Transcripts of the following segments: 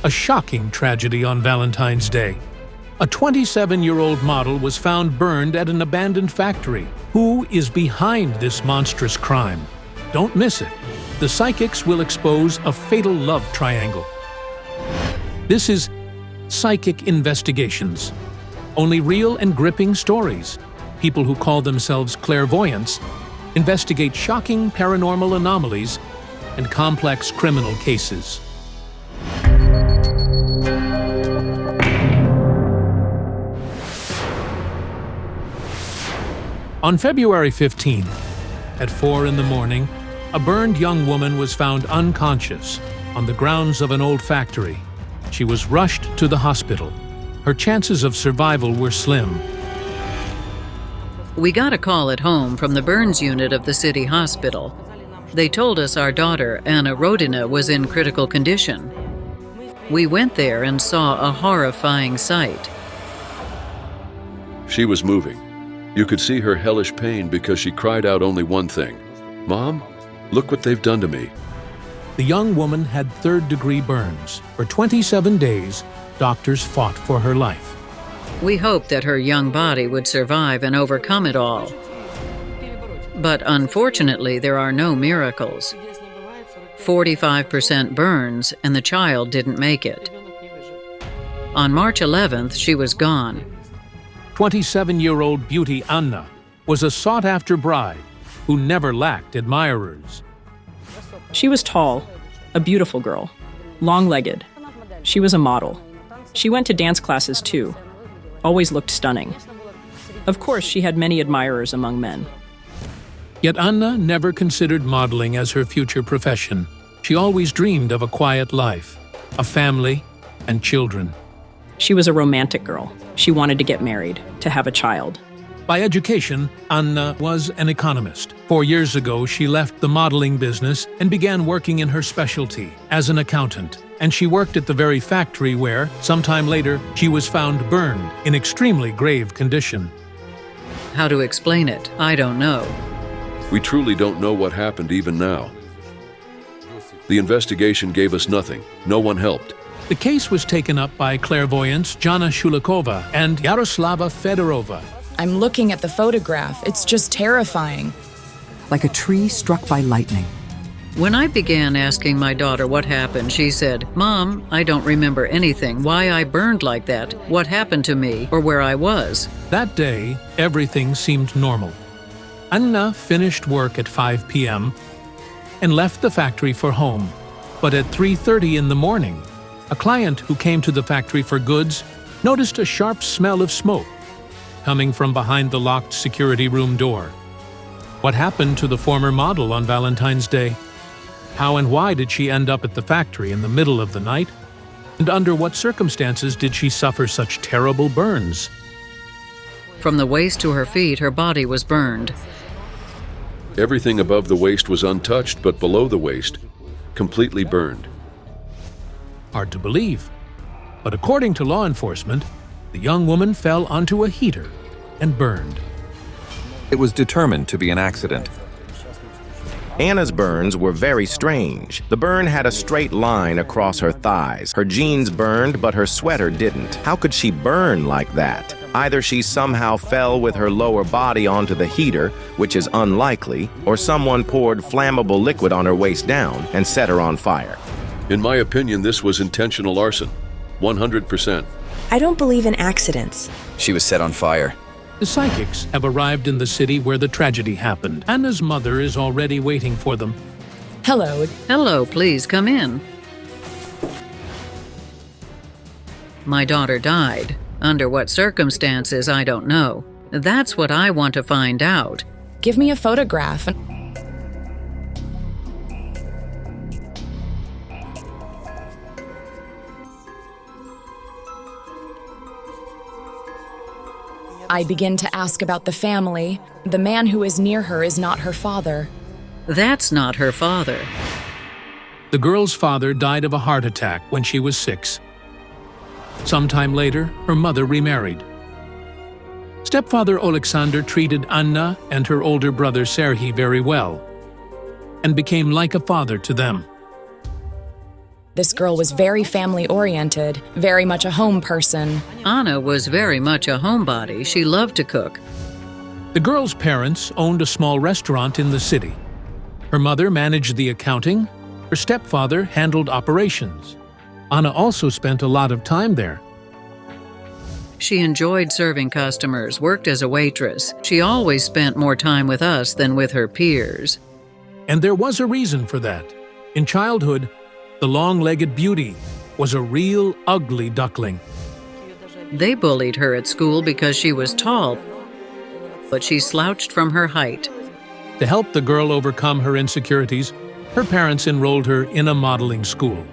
A shocking tragedy on Valentine's Day. A 27-year-old model was found burned at an abandoned factory. Who is behind this monstrous crime? Don't miss it. The psychics will expose a fatal love triangle. This is Psychic Investigations. Only real and gripping stories. People who call themselves clairvoyants investigate shocking paranormal anomalies and complex criminal cases. On February 15th, at 4 in the morning, a burned young woman was found unconscious on the grounds of an old factory. She was rushed to the hospital. Her chances of survival were slim. We got a call at home from the burns unit of the city hospital. They told us our daughter, Anna Rodina, was in critical condition. We went there and saw a horrifying sight. She was moving. You could see her hellish pain because she cried out only one thing. "Mom, look what they've done to me." The young woman had third-degree burns. For 27 days, doctors fought for her life. We hoped that her young body would survive and overcome it all. But unfortunately, there are no miracles. 45% burns, and the child didn't make it. On March 11th, she was gone. 27-year-old beauty Anna was a sought-after bride who never lacked admirers. She was tall, a beautiful girl, long-legged. She was a model. She went to dance classes too. Always looked stunning. Of course, she had many admirers among men. Yet Anna never considered modeling as her future profession. She always dreamed of a quiet life, a family, and children. She was a romantic girl. She wanted to get married, to have a child. By education, Anna was an economist. 4 years ago, she left the modeling business and began working in her specialty as an accountant. And she worked at the very factory where, sometime later, she was found burned in extremely grave condition. How to explain it, I don't know. We truly don't know what happened even now. The investigation gave us nothing. No one helped. The case was taken up by clairvoyants Zhanna Shulakova and Yaroslava Fedorova. I'm looking at the photograph. It's just terrifying. Like a tree struck by lightning. When I began asking my daughter what happened, she said, "Mom, I don't remember anything, why I burned like that, what happened to me, or where I was." That day, everything seemed normal. Anna finished work at 5 p.m. and left the factory for home. But at 3:30 in the morning, a client who came to the factory for goods noticed a sharp smell of smoke coming from behind the locked security room door. What happened to the former model on Valentine's Day? How and why did she end up at the factory in the middle of the night? And under what circumstances did she suffer such terrible burns? From the waist to her feet, her body was burned. Everything above the waist was untouched, but below the waist, completely burned. Hard to believe. But according to law enforcement, the young woman fell onto a heater and burned. It was determined to be an accident. Anna's burns were very strange. The burn had a straight line across her thighs. Her jeans burned, but her sweater didn't. How could she burn like that? Either she somehow fell with her lower body onto the heater, which is unlikely, or someone poured flammable liquid on her waist down and set her on fire. In my opinion, this was intentional arson. 100%. I don't believe in accidents. She was set on fire. The psychics have arrived in the city where the tragedy happened. Anna's mother is already waiting for them. Hello. Hello, please come in. My daughter died. Under what circumstances, I don't know. That's what I want to find out. Give me a photograph. I begin to ask about the family. The man who is near her is not her father. That's not her father. The girl's father died of a heart attack when she was 6. Sometime later, her mother remarried. Stepfather Alexander treated Anna and her older brother Serhiy very well and became like a father to them. This girl was very family-oriented, very much a home person. Anna was very much a homebody. She loved to cook. The girl's parents owned a small restaurant in the city. Her mother managed the accounting. Her stepfather handled operations. Anna also spent a lot of time there. She enjoyed serving customers, worked as a waitress. She always spent more time with us than with her peers. And there was a reason for that. In childhood, the long-legged beauty was a real ugly duckling. They bullied her at school because she was tall, but she slouched from her height. To help the girl overcome her insecurities, her parents enrolled her in a modeling school.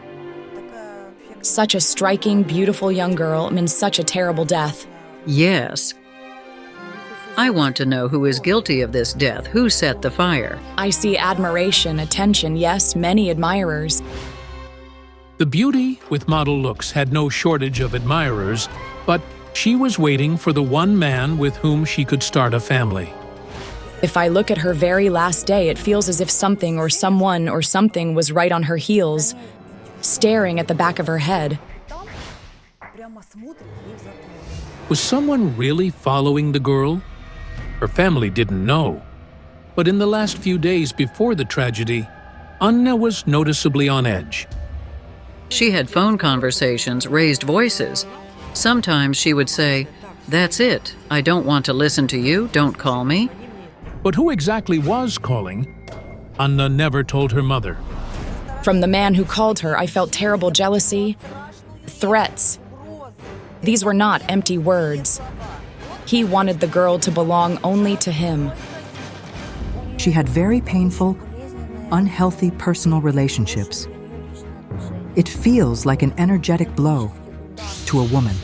Such a striking, beautiful young girl and such a terrible death. Yes. I want to know who is guilty of this death. Who set the fire? I see admiration, attention, yes, many admirers. The beauty with model looks had no shortage of admirers, but she was waiting for the one man with whom she could start a family. If I look at her very last day, it feels as if something or someone or something was right on her heels, staring at the back of her head. Was someone really following the girl? Her family didn't know. But in the last few days before the tragedy, Anna was noticeably on edge. She had phone conversations, raised voices. Sometimes she would say, "That's it. I don't want to listen to you. Don't call me." But who exactly was calling? Anna never told her mother. From the man who called her, I felt terrible jealousy, threats. These were not empty words. He wanted the girl to belong only to him. She had very painful, unhealthy personal relationships. It feels like an energetic blow to a woman.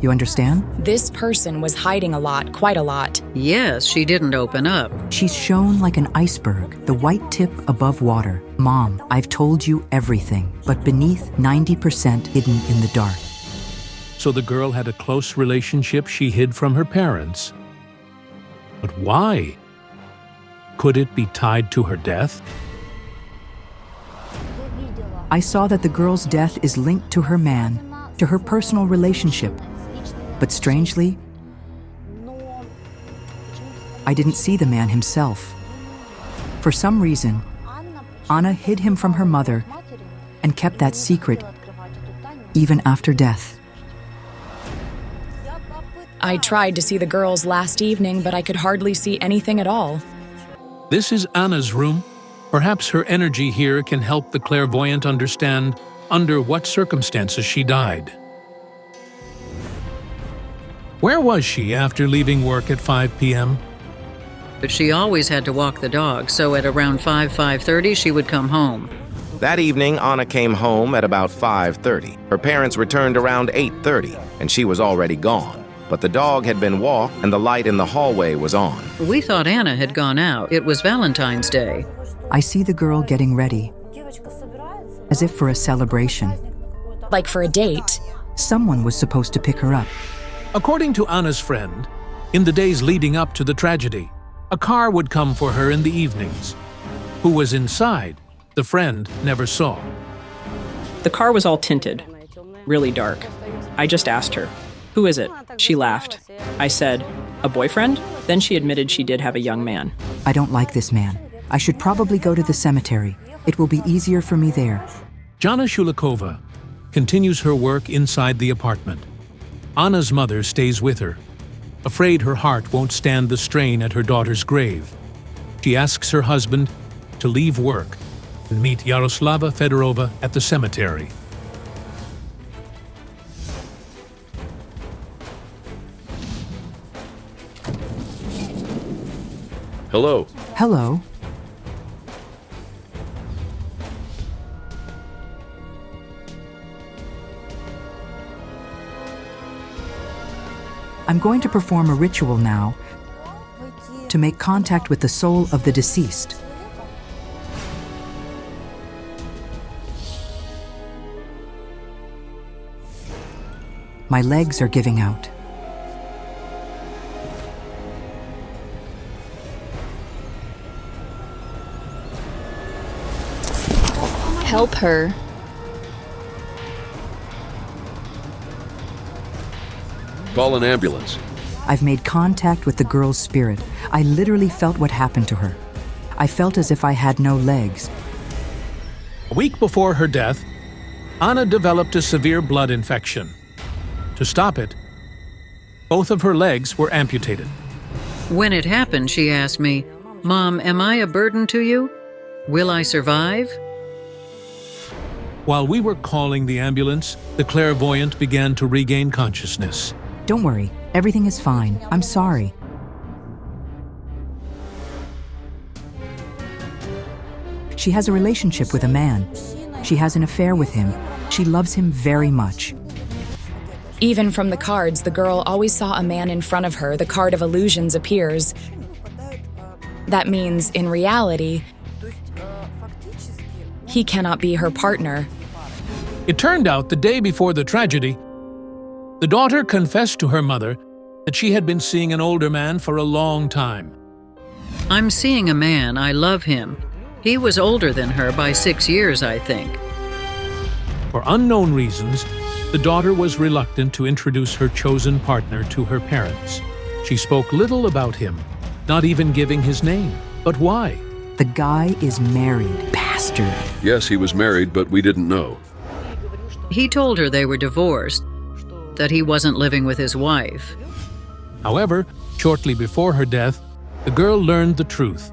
You understand? This person was hiding a lot, quite a lot. Yes, she didn't open up. She's shown like an iceberg, the white tip above water. Mom, I've told you everything, but beneath 90% hidden in the dark. So the girl had a close relationship she hid from her parents. But why? Could it be tied to her death? I saw that the girl's death is linked to her man, to her personal relationship. But strangely, I didn't see the man himself. For some reason, Anna hid him from her mother and kept that secret even after death. I tried to see the girls last evening, but I could hardly see anything at all. This is Anna's room. Perhaps her energy here can help the clairvoyant understand under what circumstances she died. Where was she after leaving work at 5 p.m.? But she always had to walk the dog, so at around 5:30 she would come home. That evening, Anna came home at about 5:30. Her parents returned around 8:30, and she was already gone. But the dog had been walked, and the light in the hallway was on. We thought Anna had gone out. It was Valentine's Day. I see the girl getting ready, as if for a celebration. Like for a date. Someone was supposed to pick her up. According to Anna's friend, in the days leading up to the tragedy, a car would come for her in the evenings. Who was inside, the friend never saw. The car was all tinted, really dark. I just asked her, "Who is it?" She laughed. I said, "A boyfriend?" Then she admitted she did have a young man. I don't like this man. I should probably go to the cemetery. It will be easier for me there. Zhanna Shulakova continues her work inside the apartment. Anna's mother stays with her, afraid her heart won't stand the strain at her daughter's grave. She asks her husband to leave work and meet Yaroslava Fedorova at the cemetery. Hello. Hello. I'm going to perform a ritual now to make contact with the soul of the deceased. My legs are giving out. Help her. Call an ambulance. I've made contact with the girl's spirit. I literally felt what happened to her. I felt as if I had no legs. A week before her death, Anna developed a severe blood infection. To stop it, both of her legs were amputated. When it happened, she asked me, "Mom, am I a burden to you? Will I survive?" While we were calling the ambulance, the clairvoyant began to regain consciousness. Don't worry, everything is fine. I'm sorry. She has a relationship with a man. She has an affair with him. She loves him very much. Even from the cards, the girl always saw a man in front of her. The card of illusions appears. That means, in reality, he cannot be her partner. It turned out the day before the tragedy, the daughter confessed to her mother that she had been seeing an older man for a long time. "I'm seeing a man. I love him. He was older than her by 6 years, I think." For unknown reasons, the daughter was reluctant to introduce her chosen partner to her parents. She spoke little about him, not even giving his name. But why? The guy is married, bastard. Yes, he was married, but we didn't know. He told her they were divorced, that he wasn't living with his wife. However, shortly before her death, the girl learned the truth.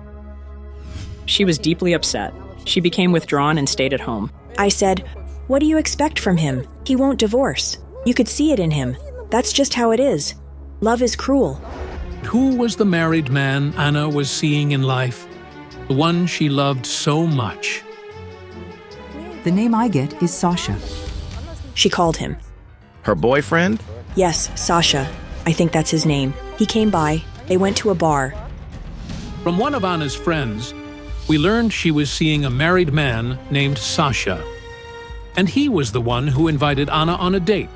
She was deeply upset. She became withdrawn and stayed at home. I said, "What do you expect from him? He won't divorce. You could see it in him. That's just how it is. Love is cruel." Who was the married man Anna was seeing in life? The one she loved so much. The name I get is Sasha. She called him. Her boyfriend? Yes, Sasha. I think that's his name. He came by. They went to a bar. From one of Anna's friends, we learned she was seeing a married man named Sasha. And he was the one who invited Anna on a date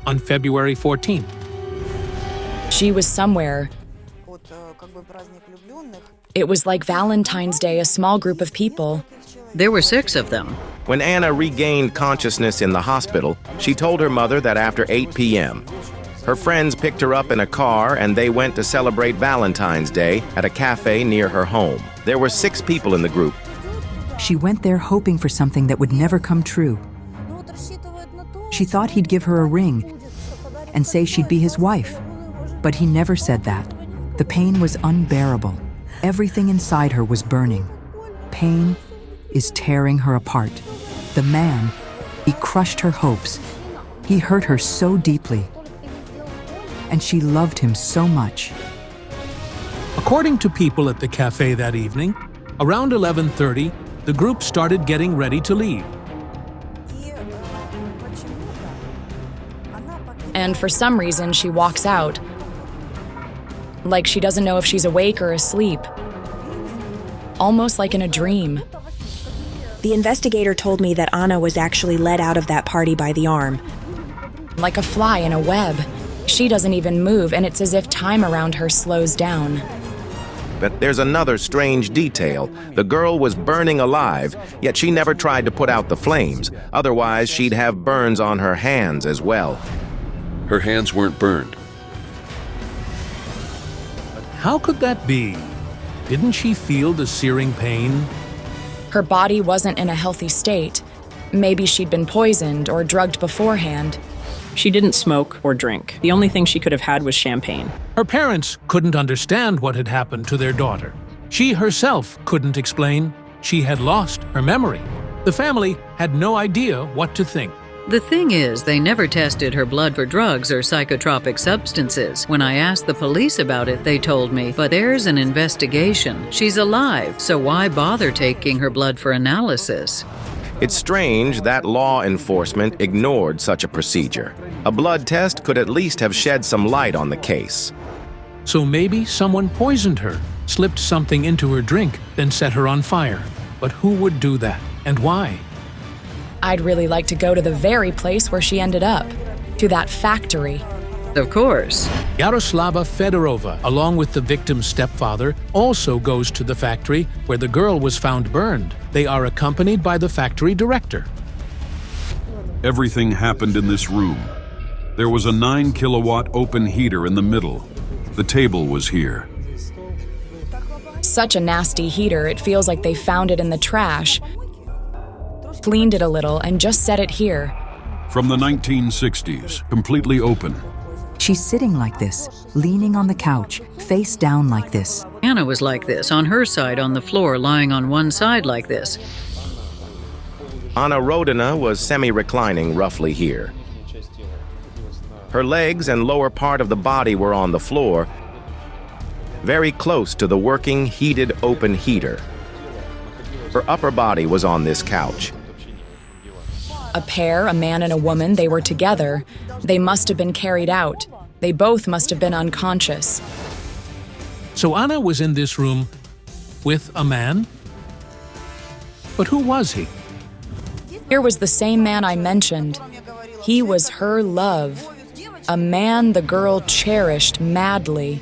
on February 14th. She was somewhere. It was like Valentine's Day, a small group of people. There were 6 of them. When Anna regained consciousness in the hospital, she told her mother that after 8 p.m., her friends picked her up in a car and they went to celebrate Valentine's Day at a cafe near her home. There were 6 people in the group. She went there hoping for something that would never come true. She thought he'd give her a ring and say she'd be his wife. But he never said that. The pain was unbearable. Everything inside her was burning. Pain is tearing her apart. The man, he crushed her hopes. He hurt her so deeply. And she loved him so much. According to people at the cafe that evening, around 11:30, the group started getting ready to leave. And for some reason, she walks out. Like she doesn't know if she's awake or asleep. Almost like in a dream. The investigator told me that Anna was actually led out of that party by the arm. Like a fly in a web. She doesn't even move, and it's as if time around her slows down. But there's another strange detail. The girl was burning alive, yet she never tried to put out the flames. Otherwise, she'd have burns on her hands as well. Her hands weren't burned. How could that be? Didn't she feel the searing pain? Her body wasn't in a healthy state. Maybe she'd been poisoned or drugged beforehand. She didn't smoke or drink. The only thing she could have had was champagne. Her parents couldn't understand what had happened to their daughter. She herself couldn't explain. She had lost her memory. The family had no idea what to think. The thing is, they never tested her blood for drugs or psychotropic substances. When I asked the police about it, they told me, "But there's an investigation. She's alive, so why bother taking her blood for analysis?" It's strange that law enforcement ignored such a procedure. A blood test could at least have shed some light on the case. So maybe someone poisoned her, slipped something into her drink, then set her on fire. But who would do that, and why? I'd really like to go to the very place where she ended up. To that factory. Of course. Yaroslava Fedorova, along with the victim's stepfather, also goes to the factory where the girl was found burned. They are accompanied by the factory director. Everything happened in this room. There was a 9-kilowatt open heater in the middle. The table was here. Such a nasty heater, it feels like they found it in the trash, cleaned it a little, and just set it here. From the 1960s, completely open. She's sitting like this, leaning on the couch, face down like this. Anna was like this, on her side on the floor, lying on one side like this. Anna Rodina was semi-reclining roughly here. Her legs and lower part of the body were on the floor, very close to the working, heated, open heater. Her upper body was on this couch. A pair, a man and a woman, they were together. They must have been carried out. They both must have been unconscious. So Anna was in this room with a man? But who was he? Here was the same man I mentioned. He was her love. A man the girl cherished madly.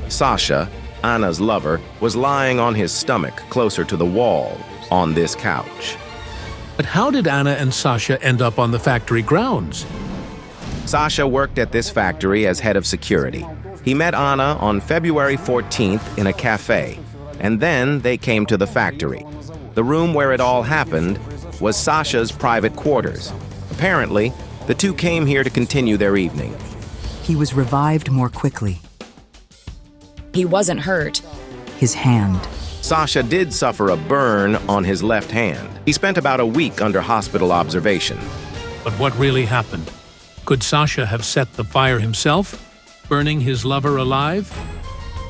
Sasha, Anna's lover, was lying on his stomach closer to the wall on this couch. But how did Anna and Sasha end up on the factory grounds? Sasha worked at this factory as head of security. He met Anna on February 14th in a cafe, and then they came to the factory. The room where it all happened was Sasha's private quarters. Apparently, the two came here to continue their evening. He was revived more quickly. He wasn't hurt. His hand. Sasha did suffer a burn on his left hand. He spent about a week under hospital observation. But what really happened? Could Sasha have set the fire himself, burning his lover alive?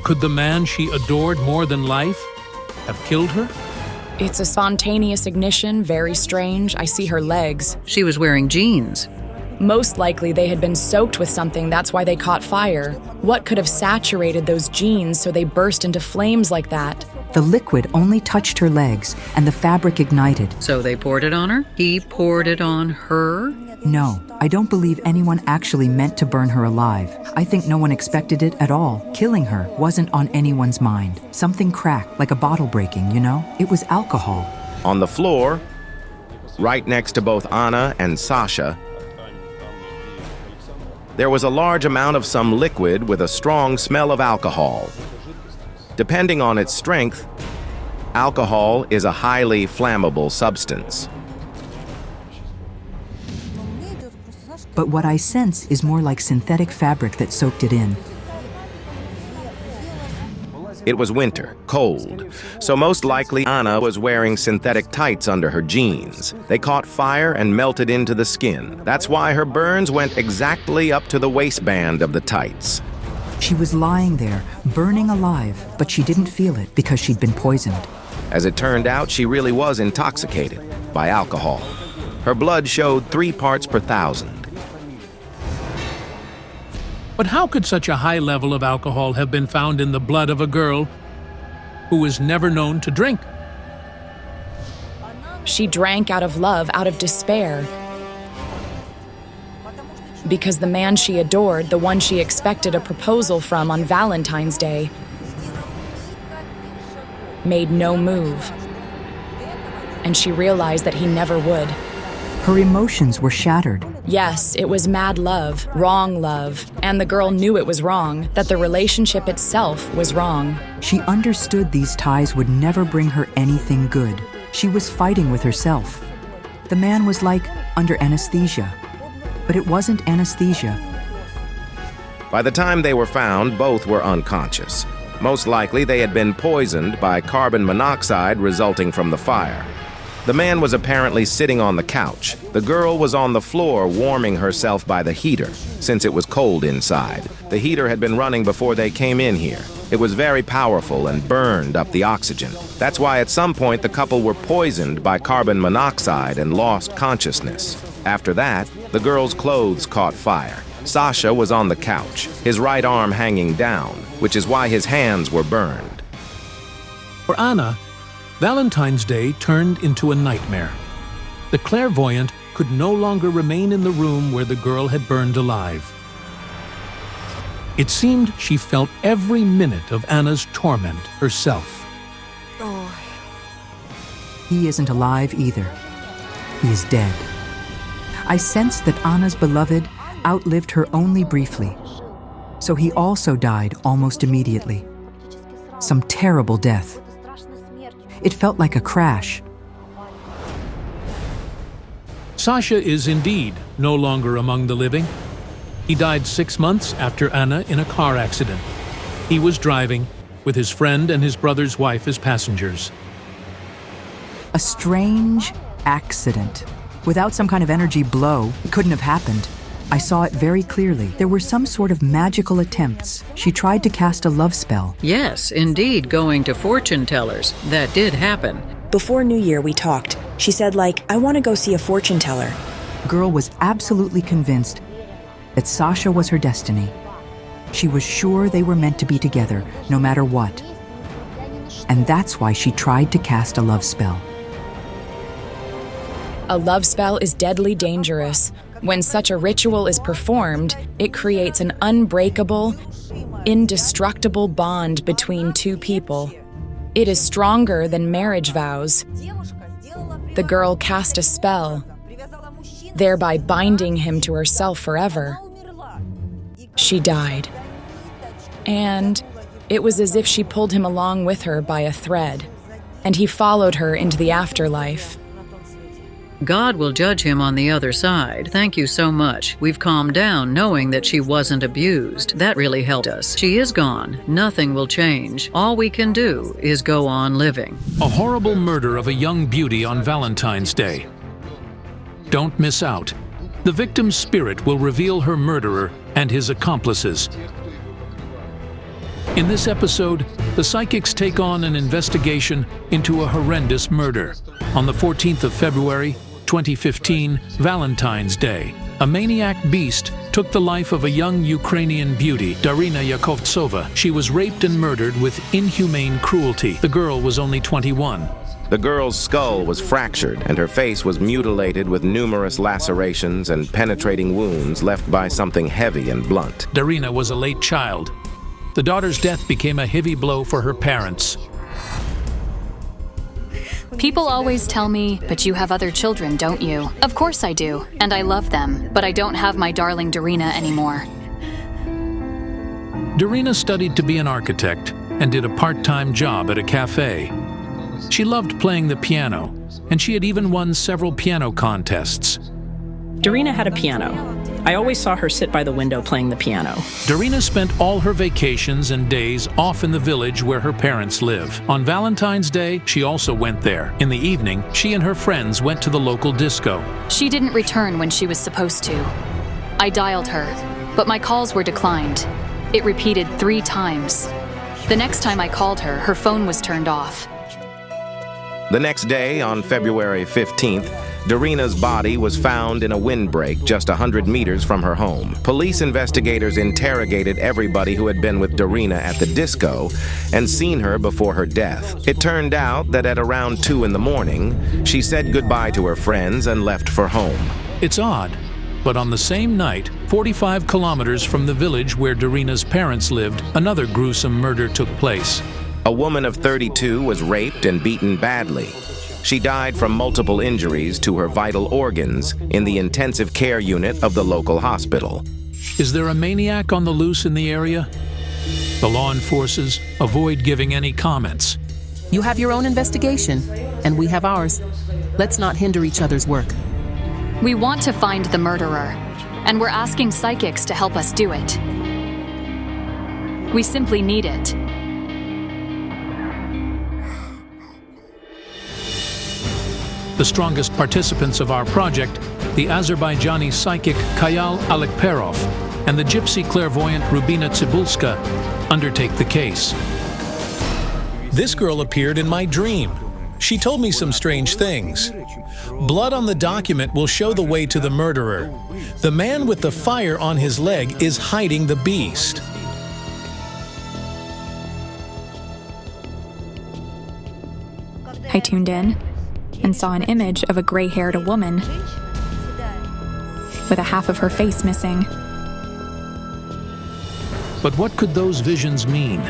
Could the man she adored more than life have killed her? It's a spontaneous ignition, very strange. I see her legs. She was wearing jeans. Most likely they had been soaked with something, that's why they caught fire. What could have saturated those jeans so they burst into flames like that? The liquid only touched her legs, and the fabric ignited. So they poured it on her? He poured it on her? No, I don't believe anyone actually meant to burn her alive. I think no one expected it at all. Killing her wasn't on anyone's mind. Something cracked, like a bottle breaking, you know? It was alcohol. On the floor, right next to both Anna and Sasha, there was a large amount of some liquid with a strong smell of alcohol. Depending on its strength, alcohol is a highly flammable substance. But what I sense is more like synthetic fabric that soaked it in. It was winter, cold, so most likely Anna was wearing synthetic tights under her jeans. They caught fire and melted into the skin. That's why her burns went exactly up to the waistband of the tights. She was lying there, burning alive, but she didn't feel it because she'd been poisoned. As it turned out, she really was intoxicated by alcohol. Her blood showed 3 parts per thousand. But how could such a high level of alcohol have been found in the blood of a girl who was never known to drink? She drank out of love, out of despair. Because the man she adored, the one she expected a proposal from on Valentine's Day, made no move. And she realized that he never would. Her emotions were shattered. Yes, it was mad love, wrong love, and the girl knew it was wrong, that the relationship itself was wrong. She understood these ties would never bring her anything good. She was fighting with herself. The man was like under anesthesia, but it wasn't anesthesia. By the time they were found, both were unconscious. Most likely they had been poisoned by carbon monoxide resulting from the fire. The man was apparently sitting on the couch. The girl was on the floor warming herself by the heater, since it was cold inside. The heater had been running before they came in here. It was very powerful and burned up the oxygen. That's why at some point the couple were poisoned by carbon monoxide and lost consciousness. After that, the girl's clothes caught fire. Sasha was on the couch, his right arm hanging down, which is why his hands were burned. For Anna, Valentine's Day turned into a nightmare. The clairvoyant could no longer remain in the room where the girl had burned alive. It seemed she felt every minute of Anna's torment herself. He isn't alive either. He is dead. I sensed that Anna's beloved outlived her only briefly. So he also died almost immediately. Some terrible death. It felt like a crash. Sasha is indeed no longer among the living. He died 6 months after Anna in a car accident. He was driving with his friend and his brother's wife as passengers. A strange accident. Without some kind of energy blow, it couldn't have happened. I saw it very clearly. There were some sort of magical attempts. She tried to cast a love spell. Yes, indeed, going to fortune tellers. That did happen. Before New Year, we talked. She said, I want to go see a fortune teller. Girl was absolutely convinced that Sasha was her destiny. She was sure they were meant to be together, no matter what. And that's why she tried to cast a love spell. A love spell is deadly dangerous. When such a ritual is performed, it creates an unbreakable, indestructible bond between two people. It is stronger than marriage vows. The girl cast a spell, thereby binding him to herself forever. She died. And it was as if she pulled him along with her by a thread, and he followed her into the afterlife. God will judge him on the other side. Thank you so much. We've calmed down knowing that she wasn't abused. That really helped us. She is gone. Nothing will change. All we can do is go on living. A horrible murder of a young beauty on Valentine's Day. Don't miss out. The victim's spirit will reveal her murderer and his accomplices. In this episode, the psychics take on an investigation into a horrendous murder. On the 14th of February, 2015, Valentine's Day, a maniac beast took the life of a young Ukrainian beauty, Daryna Yaroslava. She was raped and murdered with inhumane cruelty. The girl was only 21. The girl's skull was fractured, and her face was mutilated with numerous lacerations and penetrating wounds left by something heavy and blunt. Daryna was a late child. The daughter's death became a heavy blow for her parents. People always tell me, but you have other children, don't you? Of course I do, and I love them, but I don't have my darling Daryna anymore. Daryna studied to be an architect and did a part-time job at a cafe. She loved playing the piano, and she had even won several piano contests. Daryna had a piano. I always saw her sit by the window playing the piano. Daryna spent all her vacations and days off in the village where her parents live. On Valentine's Day, she also went there. In the evening, she and her friends went to the local disco. She didn't return when she was supposed to. I dialed her, but my calls were declined. It repeated 3 times. The next time I called her, her phone was turned off. The next day, on February 15th, Daryna's body was found in a windbreak just 100 meters from her home. Police investigators interrogated everybody who had been with Daryna at the disco and seen her before her death. It turned out that at around 2 in the morning, she said goodbye to her friends and left for home. It's odd, but on the same night, 45 kilometers from the village where Daryna's parents lived, another gruesome murder took place. A woman of 32 was raped and beaten badly. She died from multiple injuries to her vital organs in the intensive care unit of the local hospital. Is there a maniac on the loose in the area? The law enforcers avoid giving any comments. You have your own investigation, and we have ours. Let's not hinder each other's work. We want to find the murderer, and we're asking psychics to help us do it. We simply need it. The strongest participants of our project, the Azerbaijani psychic Kayal Alikperov and the gypsy clairvoyant Rubina Tsibulska, undertake the case. This girl appeared in my dream. She told me some strange things. Blood on the document will show the way to the murderer. The man with the fire on his leg is hiding the beast. I tuned in and saw an image of a gray-haired woman with a half of her face missing. But what could those visions mean?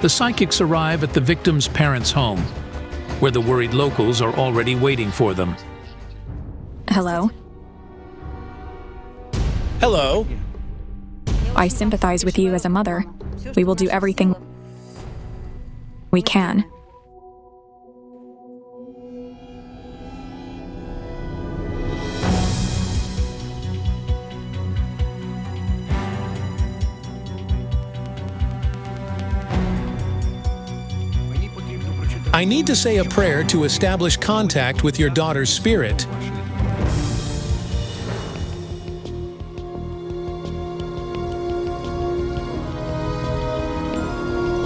The psychics arrive at the victim's parents' home, where the worried locals are already waiting for them. Hello? Hello. I sympathize with you as a mother. We will do everything we can. I need to say a prayer to establish contact with your daughter's spirit.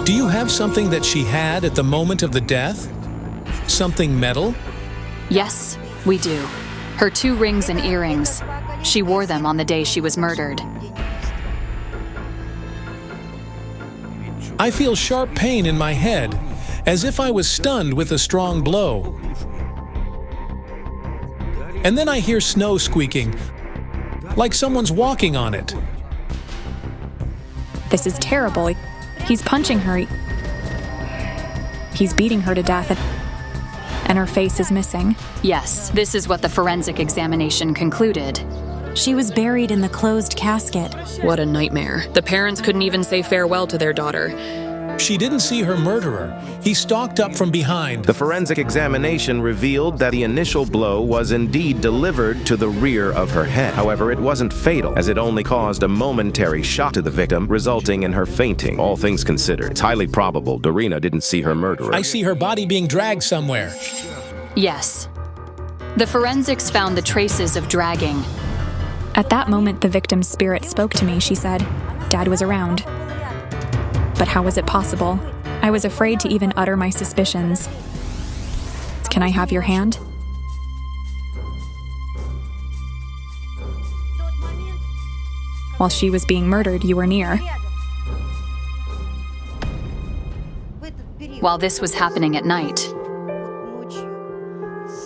Do you have something that she had at the moment of the death? Something metal? Yes, we do. Her 2 rings and earrings. She wore them on the day she was murdered. I feel sharp pain in my head, as if I was stunned with a strong blow. And then I hear snow squeaking, like someone's walking on it. This is terrible. He's punching her. He's beating her to death, and her face is missing. Yes, this is what the forensic examination concluded. She was buried in the closed casket. What a nightmare. The parents couldn't even say farewell to their daughter. She didn't see her murderer. He stalked up from behind. The forensic examination revealed that the initial blow was indeed delivered to the rear of her head. However, it wasn't fatal, as it only caused a momentary shock to the victim, resulting in her fainting. All things considered, it's highly probable Daryna didn't see her murderer. I see her body being dragged somewhere. Yes. The forensics found the traces of dragging. At that moment, the victim's spirit spoke to me. She said, "Dad was around." But how was it possible? I was afraid to even utter my suspicions. Can I have your hand? While she was being murdered, you were near. While this was happening at night.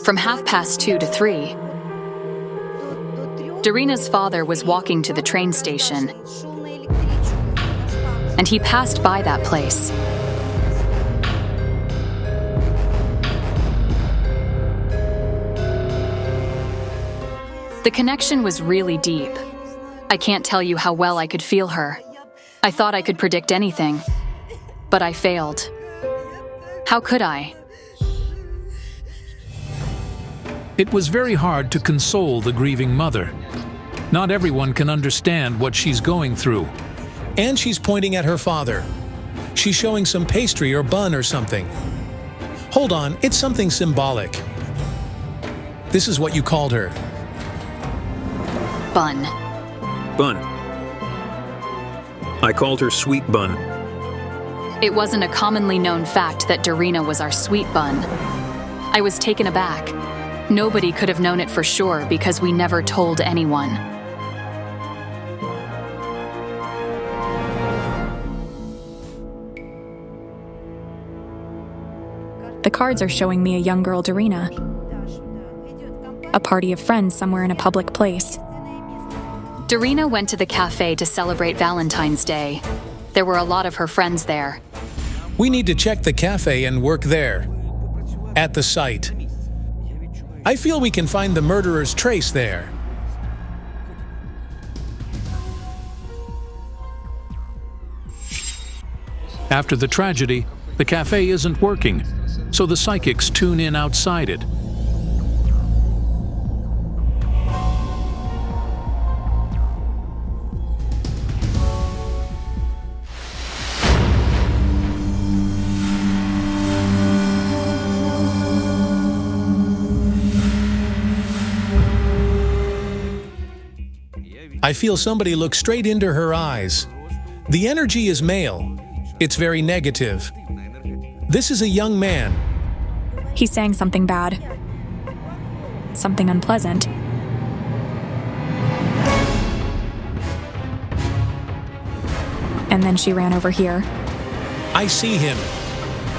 From 2:30 to 3. Daryna's father was walking to the train station, and he passed by that place. The connection was really deep. I can't tell you how well I could feel her. I thought I could predict anything, but I failed. How could I? It was very hard to console the grieving mother. Not everyone can understand what she's going through. And she's pointing at her father. She's showing some pastry or bun or something. Hold on, it's something symbolic. This is what you called her. Bun. Bun. I called her Sweet Bun. It wasn't a commonly known fact that Daryna was our sweet bun. I was taken aback. Nobody could have known it for sure because we never told anyone. The cards are showing me a young girl, Daryna. A party of friends somewhere in a public place. Daryna went to the cafe to celebrate Valentine's Day. There were a lot of her friends there. We need to check the cafe and work there. At the site. I feel we can find the murderer's trace there. After the tragedy, the cafe isn't working, so the psychics tune in outside it. I feel somebody look straight into her eyes. The energy is male. It's very negative. This is a young man. He's saying something bad. Something unpleasant. And then she ran over here. I see him.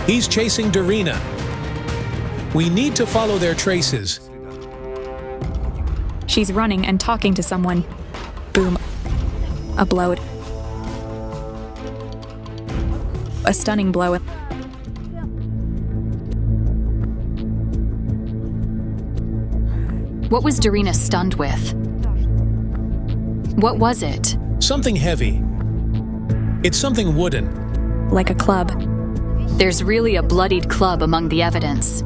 He's chasing Daryna. We need to follow their traces. She's running and talking to someone. Boom. A blow. A stunning blow. What was Daryna stunned with? What was it? Something heavy. It's something wooden. Like a club. There's really a bloodied club among the evidence.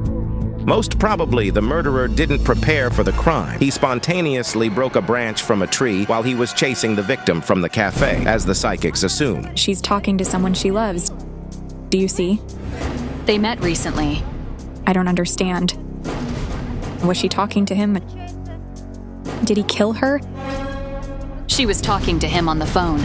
Most probably, the murderer didn't prepare for the crime. He spontaneously broke a branch from a tree while he was chasing the victim from the cafe, as the psychics assume. She's talking to someone she loves. Do you see? They met recently. I don't understand. Was she talking to him? Did he kill her? She was talking to him on the phone.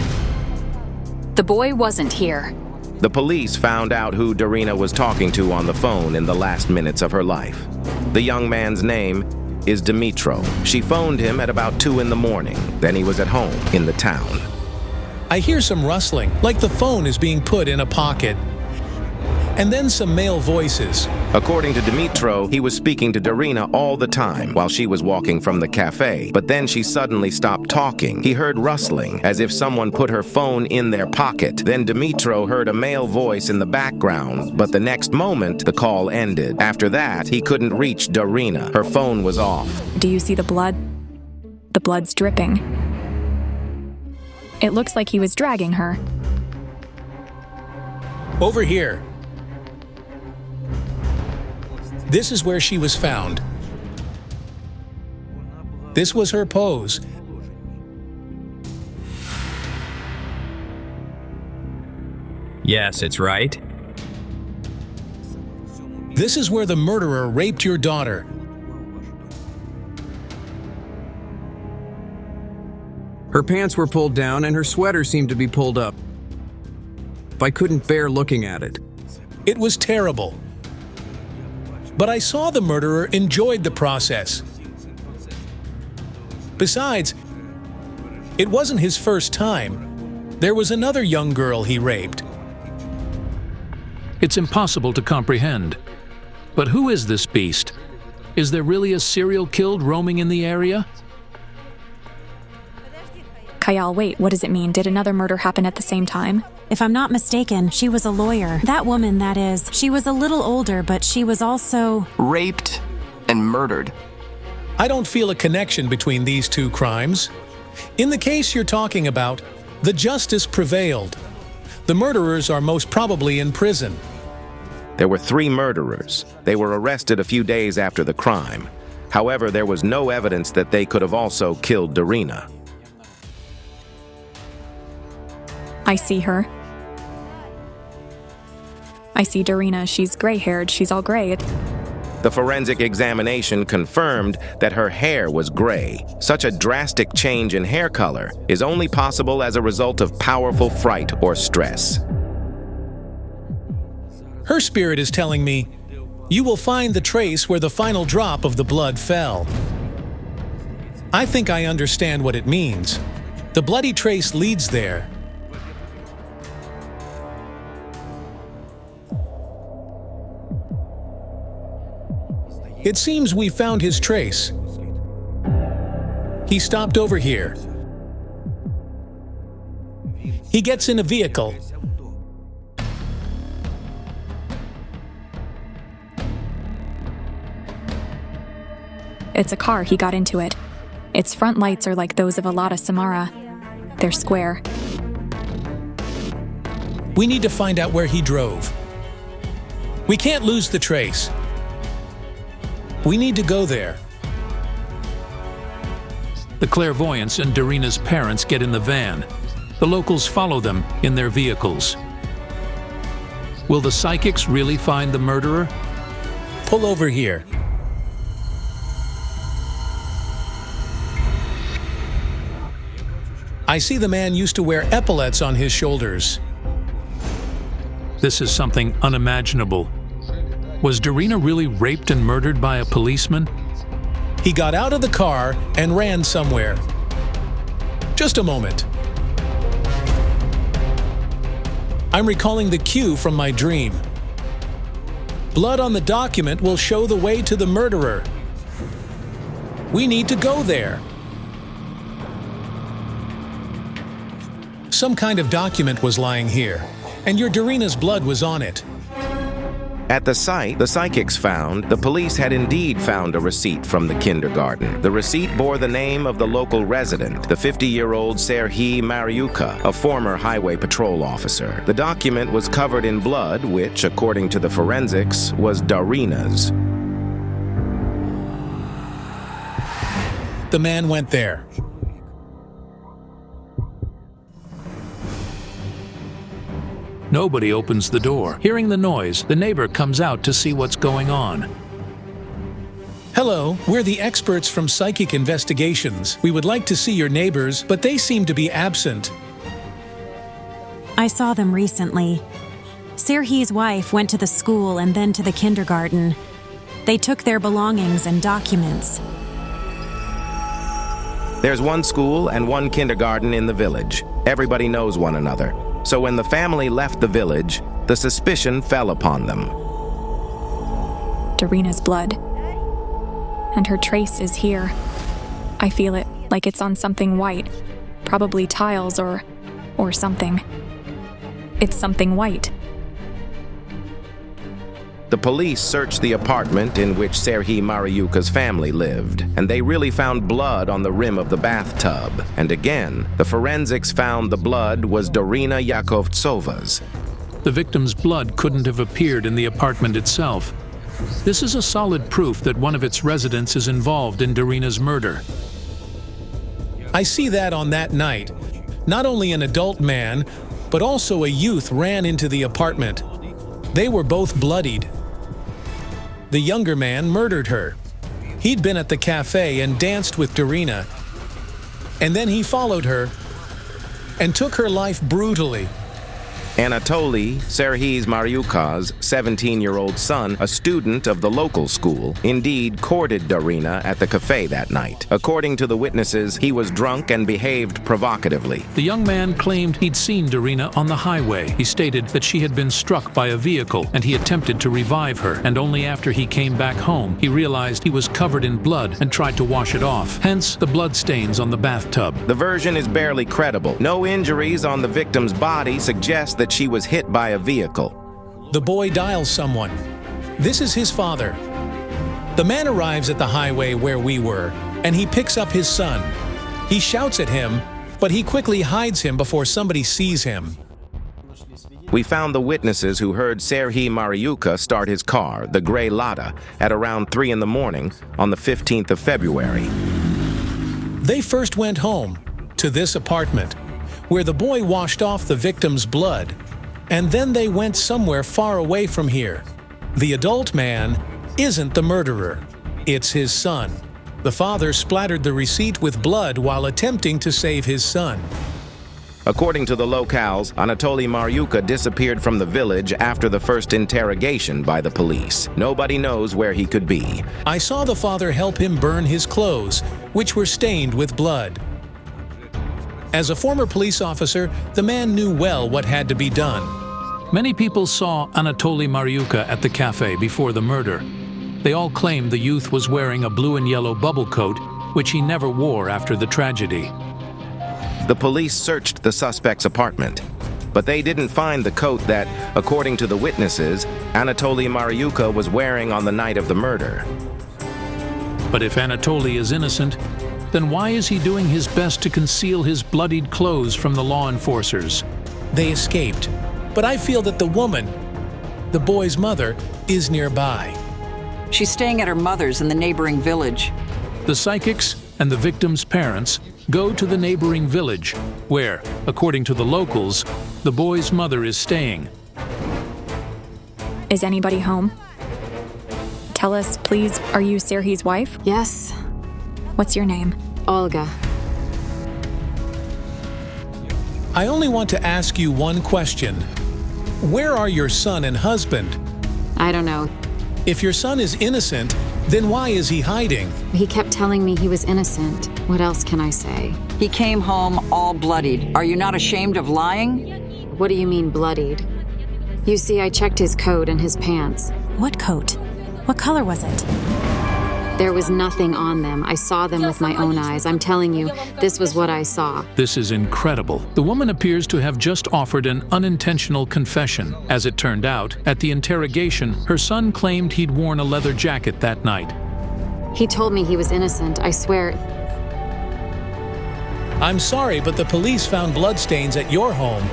The boy wasn't here. The police found out who Daryna was talking to on the phone in the last minutes of her life. The young man's name is Dmitro. She phoned him at about 2 in the morning. Then he was at home in the town. I hear some rustling, like the phone is being put in a pocket. And then some male voices. According to Dmitro, he was speaking to Daryna all the time while she was walking from the cafe. But then she suddenly stopped talking. He heard rustling, as if someone put her phone in their pocket. Then Dmitro heard a male voice in the background, but the next moment, the call ended. After that, he couldn't reach Daryna. Her phone was off. Do you see the blood? The blood's dripping. It looks like he was dragging her. Over here. This is where she was found. This was her pose. Yes, it's right. This is where the murderer raped your daughter. Her pants were pulled down and her sweater seemed to be pulled up. I couldn't bear looking at it. It was terrible. But I saw the murderer enjoyed the process. Besides, it wasn't his first time. There was another young girl he raped. It's impossible to comprehend. But who is this beast? Is there really a serial killer roaming in the area? Kayal, wait, what does it mean? Did another murder happen at the same time? If I'm not mistaken, she was a lawyer. That woman, that is. She was a little older, but she was also... raped and murdered. I don't feel a connection between these two crimes. In the case you're talking about, the justice prevailed. The murderers are most probably in prison. There were 3 murderers. They were arrested a few days after the crime. However, there was no evidence that they could have also killed Daryna. I see her. I see Daryna. She's gray-haired. She's all gray. The forensic examination confirmed that her hair was gray. Such a drastic change in hair color is only possible as a result of powerful fright or stress. Her spirit is telling me, you will find the trace where the final drop of the blood fell. I think I understand what it means. The bloody trace leads there. It seems we found his trace. He stopped over here. He gets in a vehicle. It's a car. He got into it. Its front lights are like those of a Lada Samara. They're square. We need to find out where he drove. We can't lose the trace. We need to go there. The clairvoyants and Daryna's parents get in the van. The locals follow them in their vehicles. Will the psychics really find the murderer? Pull over here. I see the man used to wear epaulets on his shoulders. This is something unimaginable. Was Daryna really raped and murdered by a policeman? He got out of the car and ran somewhere. Just a moment. I'm recalling the cue from my dream. Blood on the document will show the way to the murderer. We need to go there. Some kind of document was lying here, and your Daryna's blood was on it. At the site, the psychics found the police had indeed found a receipt from the kindergarten. The receipt bore the name of the local resident, the 50-year-old Serhiy Mariuka, a former highway patrol officer. The document was covered in blood, which, according to the forensics, was Daryna's. The man went there. Nobody opens the door. Hearing the noise, the neighbor comes out to see what's going on. Hello, we're the experts from Psychic Investigations. We would like to see your neighbors, but they seem to be absent. I saw them recently. Serhiy's wife went to the school and then to the kindergarten. They took their belongings and documents. There's one school and one kindergarten in the village. Everybody knows one another. So when the family left the village, the suspicion fell upon them. Daryna's blood. And her trace is here. I feel it, like it's on something white. Probably tiles or something. It's something white. The police searched the apartment in which Serhiy Mariuka's family lived, and they really found blood on the rim of the bathtub. And again, the forensics found the blood was Daryna Yakovtsova's. The victim's blood couldn't have appeared in the apartment itself. This is a solid proof that one of its residents is involved in Daryna's murder. I see that on that night. Not only an adult man, but also a youth ran into the apartment. They were both bloodied. The younger man murdered her. He'd been at the cafe and danced with Daryna. And then he followed her and took her life brutally. Anatoly, Serhiy Mariuka's 17-year-old son, a student of the local school, indeed courted Daryna at the cafe that night. According to the witnesses, he was drunk and behaved provocatively. The young man claimed he'd seen Daryna on the highway. He stated that she had been struck by a vehicle and he attempted to revive her, and only after he came back home he realized he was covered in blood and tried to wash it off, hence the blood stains on the bathtub. The version is barely credible. No injuries on the victim's body suggest that she was hit by a vehicle. The boy dials someone. This is his father. The man arrives at the highway where we were, and he picks up his son. He shouts at him, but he quickly hides him before somebody sees him. We found the witnesses who heard Serhiy Mariuka start his car, the gray Lada, at around 3 in the morning on the 15th of February. They first went home, to this apartment, where the boy washed off the victim's blood, and then they went somewhere far away from here. The adult man isn't the murderer, it's his son. The father splattered the receipt with blood while attempting to save his son. According to the locals, Anatoly Mariuka disappeared from the village after the first interrogation by the police. Nobody knows where he could be. I saw the father help him burn his clothes, which were stained with blood. As a former police officer, the man knew well what had to be done. Many people saw Anatoly Mariuka at the cafe before the murder. They all claimed the youth was wearing a blue and yellow bubble coat, which he never wore after the tragedy. The police searched the suspect's apartment, but they didn't find the coat that, according to the witnesses, Anatoly Mariuka was wearing on the night of the murder. But if Anatoly is innocent, then why is he doing his best to conceal his bloodied clothes from the law enforcers? They escaped, but I feel that the woman, the boy's mother, is nearby. She's staying at her mother's in the neighboring village. The psychics and the victim's parents go to the neighboring village, where, according to the locals, the boy's mother is staying. Is anybody home? Tell us, please, are you Serhiy's wife? Yes. What's your name? Olga. I only want to ask you one question. Where are your son and husband? I don't know. If your son is innocent, then why is he hiding? He kept telling me he was innocent. What else can I say? He came home all bloodied. Are you not ashamed of lying? What do you mean bloodied? You see, I checked his coat and his pants. What coat? What color was it? There was nothing on them. I saw them with my own eyes. I'm telling you, this was what I saw. This is incredible. The woman appears to have just offered an unintentional confession. As it turned out, at the interrogation, her son claimed he'd worn a leather jacket that night. He told me he was innocent, I swear. I'm sorry, but the police found bloodstains at your home.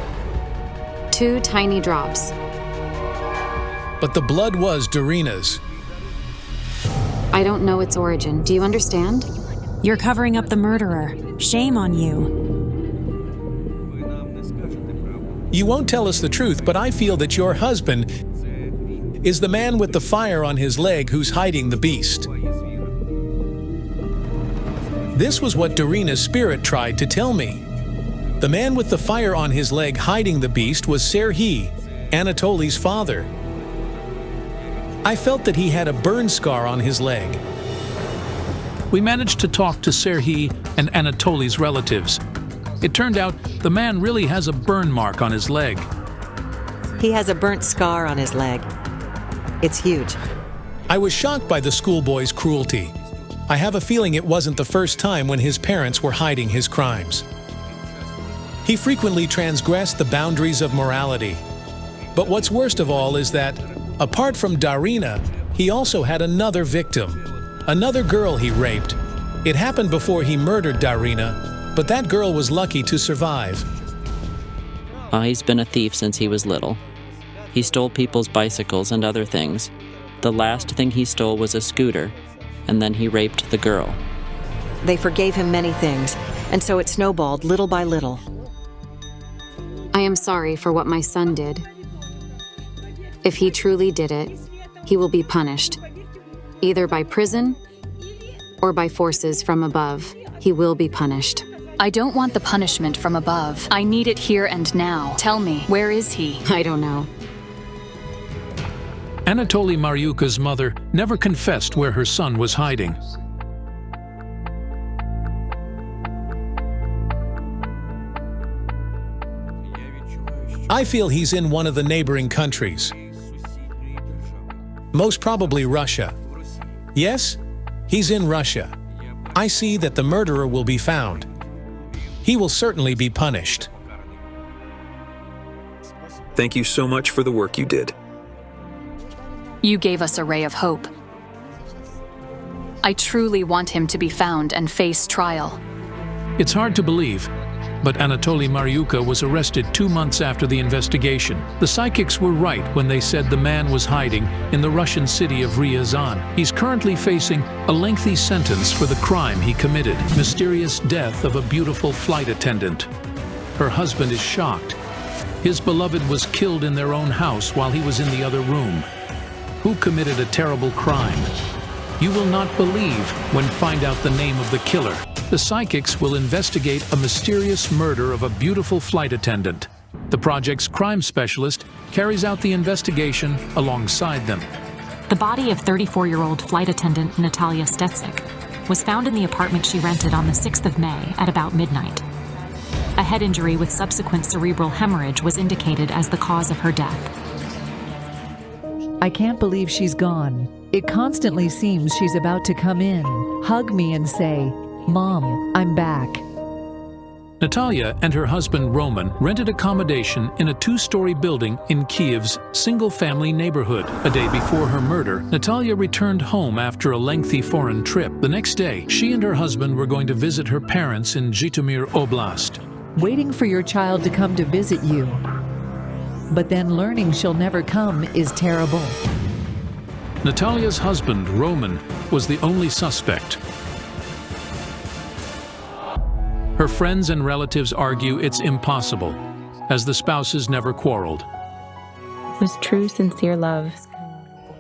2 tiny drops. But the blood was Daryna's. I don't know its origin. Do you understand? You're covering up the murderer. Shame on you. You won't tell us the truth, but I feel that your husband is the man with the fire on his leg who's hiding the beast. This was what Daryna's spirit tried to tell me. The man with the fire on his leg hiding the beast was Serhiy, Anatoly's father. I felt that he had a burn scar on his leg. We managed to talk to Serhiy and Anatoly's relatives. It turned out the man really has a burn mark on his leg. He has a burnt scar on his leg. It's huge. I was shocked by the schoolboy's cruelty. I have a feeling it wasn't the first time when his parents were hiding his crimes. He frequently transgressed the boundaries of morality. But what's worst of all is that, apart from Daryna, he also had another victim, another girl he raped. It happened before he murdered Daryna, but that girl was lucky to survive. He's been a thief since he was little. He stole people's bicycles and other things. The last thing he stole was a scooter, and then he raped the girl. They forgave him many things, and so it snowballed little by little. I am sorry for what my son did. If he truly did it, he will be punished. Either by prison or by forces from above. He will be punished. I don't want the punishment from above. I need it here and now. Tell me, where is he? I don't know. Anatoly Maryuka's mother never confessed where her son was hiding. I feel he's in one of the neighboring countries. Most probably Russia. Yes, he's in Russia. I see that the murderer will be found. He will certainly be punished. Thank you so much for the work you did. You gave us a ray of hope. I truly want him to be found and face trial. It's hard to believe, but Anatoly Maryuka was arrested 2 months after the investigation. The psychics were right when they said the man was hiding in the Russian city of Ryazan. He's currently facing a lengthy sentence for the crime he committed, mysterious death of a beautiful flight attendant. Her husband is shocked. His beloved was killed in their own house while he was in the other room. Who committed a terrible crime? You will not believe when find out the name of the killer. The psychics will investigate a mysterious murder of a beautiful flight attendant. The project's crime specialist carries out the investigation alongside them. The body of 34-year-old flight attendant Natalia Stetsik was found in the apartment she rented on the 6th of May at about midnight. A head injury with subsequent cerebral hemorrhage was indicated as the cause of her death. I can't believe she's gone. It constantly seems she's about to come in, hug me and say, "Mom, I'm back." Natalia and her husband Roman rented accommodation in a 2-story building in Kiev's single-family neighborhood. A day before her murder, Natalia returned home after a lengthy foreign trip. The next day, she and her husband were going to visit her parents in Zhytomyr Oblast. Waiting for your child to come to visit you, but then learning she'll never come is terrible. Natalia's husband, Roman, was the only suspect. Her friends and relatives argue it's impossible, as the spouses never quarreled. It was true, sincere love.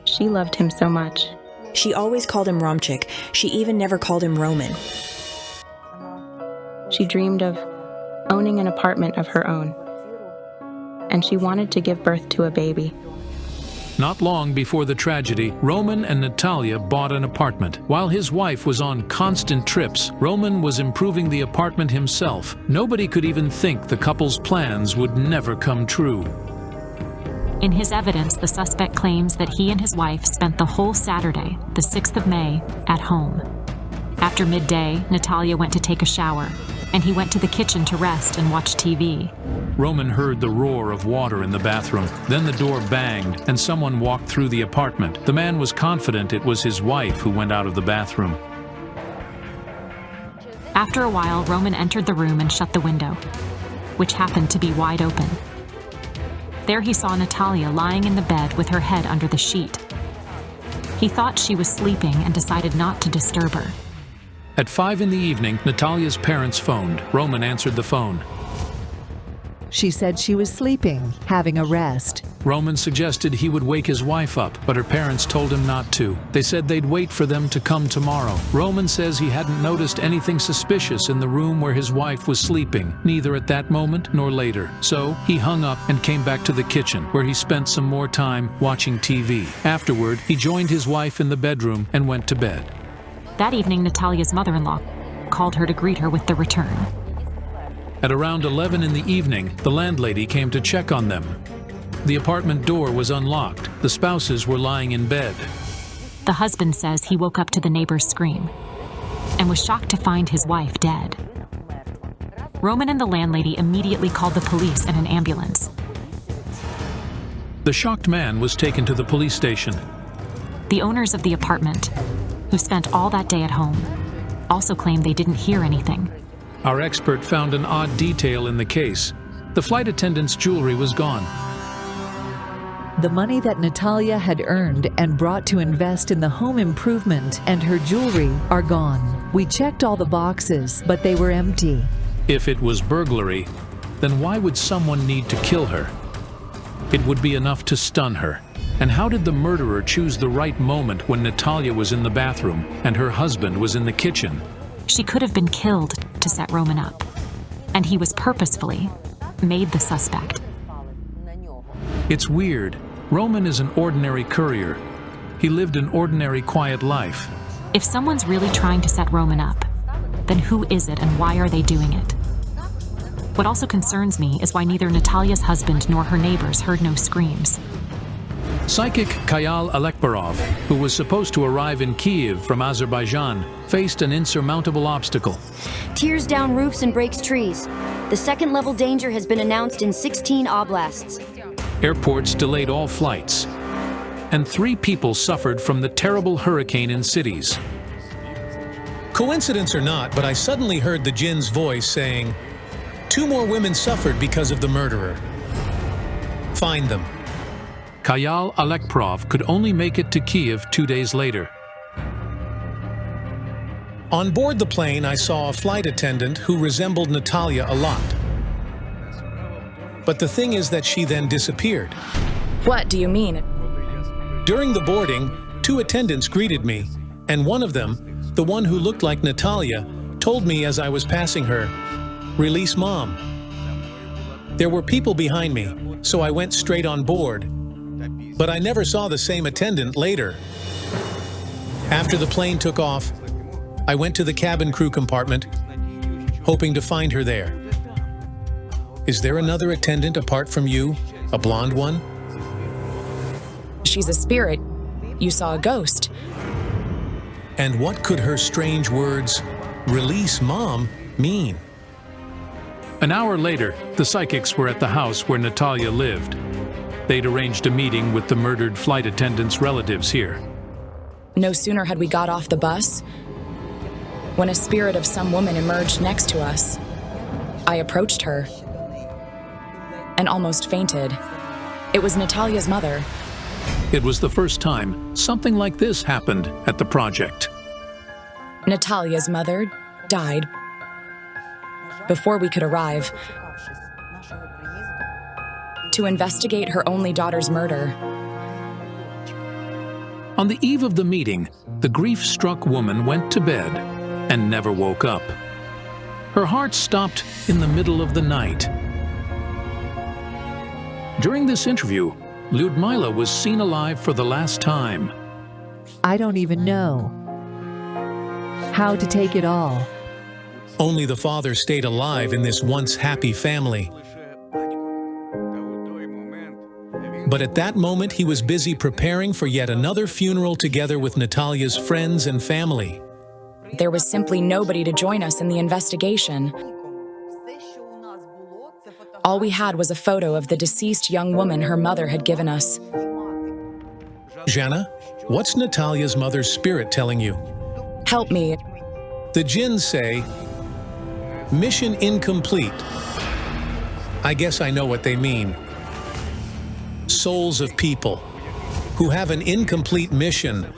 She loved him so much. She always called him Romchik. She even never called him Roman. She dreamed of owning an apartment of her own, and she wanted to give birth to a baby. Not long before the tragedy, Roman and Natalia bought an apartment. While his wife was on constant trips, Roman was improving the apartment himself. Nobody could even think the couple's plans would never come true. In his evidence, the suspect claims that he and his wife spent the whole Saturday, the 6th of May, at home. After midday, Natalia went to take a shower, and he went to the kitchen to rest and watch TV. Roman heard the roar of water in the bathroom. Then the door banged, and someone walked through the apartment. The man was confident it was his wife who went out of the bathroom. After a while, Roman entered the room and shut the window, which happened to be wide open. There he saw Natalia lying in the bed with her head under the sheet. He thought she was sleeping and decided not to disturb her. At 5 in the evening, Natalia's parents phoned. Roman answered the phone. She said she was sleeping, having a rest. Roman suggested he would wake his wife up, but her parents told him not to. They said they'd wait for them to come tomorrow. Roman says he hadn't noticed anything suspicious in the room where his wife was sleeping, neither at that moment nor later. So he hung up and came back to the kitchen, where he spent some more time watching TV. Afterward, he joined his wife in the bedroom and went to bed. That evening, Natalia's mother-in-law called her to greet her with the return. At around 11 in the evening, the landlady came to check on them. The apartment door was unlocked. The spouses were lying in bed. The husband says he woke up to the neighbor's scream and was shocked to find his wife dead. Roman and the landlady immediately called the police and an ambulance. The shocked man was taken to the police station. The owners of the apartment, who spent all that day at home, also claimed they didn't hear anything. Our expert found an odd detail in the case. The flight attendant's jewelry was gone. The money that Natalia had earned and brought to invest in the home improvement and her jewelry are gone. We checked all the boxes, but they were empty. If it was burglary, then why would someone need to kill her? It would be enough to stun her. And how did the murderer choose the right moment when Natalia was in the bathroom and her husband was in the kitchen? She could have been killed to set Roman up, and he was purposefully made the suspect. It's weird. Roman is an ordinary courier. He lived an ordinary, quiet life. If someone's really trying to set Roman up, then who is it and why are they doing it? What also concerns me is why neither Natalia's husband nor her neighbors heard no screams. Psychic Kayal Alekbarov, who was supposed to arrive in Kyiv from Azerbaijan, faced an insurmountable obstacle. Tears down roofs and breaks trees. The second-level danger has been announced in 16 oblasts. Airports delayed all flights, and 3 people suffered from the terrible hurricane in cities. Coincidence or not, but I suddenly heard the jinn's voice saying, 2 more women suffered because of the murderer. Find them. Kayal Alekbarov could only make it to Kyiv 2 days later. On board the plane, I saw a flight attendant who resembled Natalia a lot. But the thing is that she then disappeared. What do you mean? During the boarding, 2 attendants greeted me, and one of them, the one who looked like Natalia, told me as I was passing her, "Release Mom." There were people behind me, so I went straight on board. But I never saw the same attendant later. After the plane took off, I went to the cabin crew compartment, hoping to find her there. Is there another attendant apart from you, a blonde one? She's a spirit. You saw a ghost. And what could her strange words, "Release Mom," mean? An hour later, the psychics were at the house where Natalia lived. They'd arranged a meeting with the murdered flight attendant's relatives here. No sooner had we got off the bus when a spirit of some woman emerged next to us. I approached her and almost fainted. It was Natalia's mother. It was the first time something like this happened at the project. Natalia's mother died before we could arrive to investigate her only daughter's murder. On the eve of the meeting, the grief-struck woman went to bed and never woke up. Her heart stopped in the middle of the night. During this interview, Lyudmila was seen alive for the last time. I don't even know how to take it all. Only the father stayed alive in this once happy family. But at that moment, he was busy preparing for yet another funeral together with Natalia's friends and family. There was simply nobody to join us in the investigation. All we had was a photo of the deceased young woman her mother had given us. Zhanna, what's Natalia's mother's spirit telling you? Help me. The jinns say, mission incomplete. I guess I know what they mean. Souls of people who have an incomplete mission,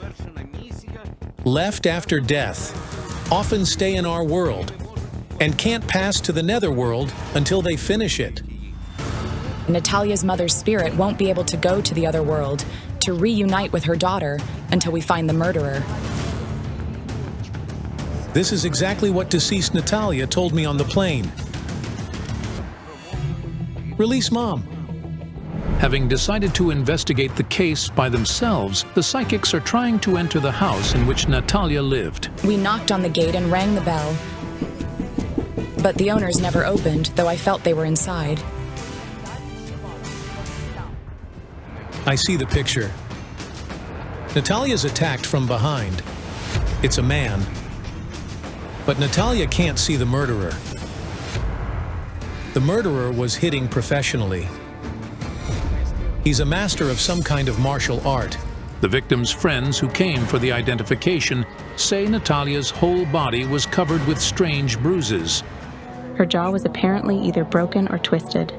left after death, often stay in our world and can't pass to the netherworld until they finish it. Natalia's mother's spirit won't be able to go to the other world to reunite with her daughter until we find the murderer. This is exactly what deceased Natalia told me on the plane. Release Mom. Having decided to investigate the case by themselves, the psychics are trying to enter the house in which Natalia lived. We knocked on the gate and rang the bell, but the owners never opened, though I felt they were inside. I see the picture. Natalia's attacked from behind. It's a man. But Natalia can't see the murderer. The murderer was hitting professionally. He's a master of some kind of martial art. The victim's friends who came for the identification say Natalia's whole body was covered with strange bruises. Her jaw was apparently either broken or twisted.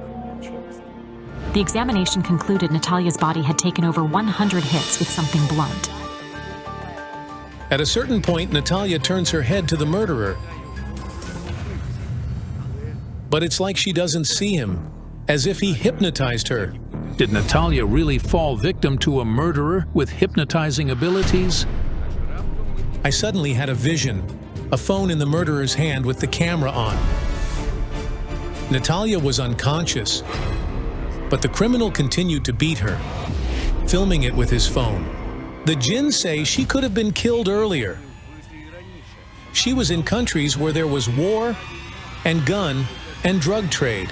The examination concluded Natalia's body had taken over 100 hits with something blunt. At a certain point, Natalia turns her head to the murderer. But it's like she doesn't see him, as if he hypnotized her. Did Natalia really fall victim to a murderer with hypnotizing abilities? I suddenly had a vision, a phone in the murderer's hand with the camera on. Natalia was unconscious, but the criminal continued to beat her, filming it with his phone. The jinns say she could have been killed earlier. She was in countries where there was war and gun and drug trade.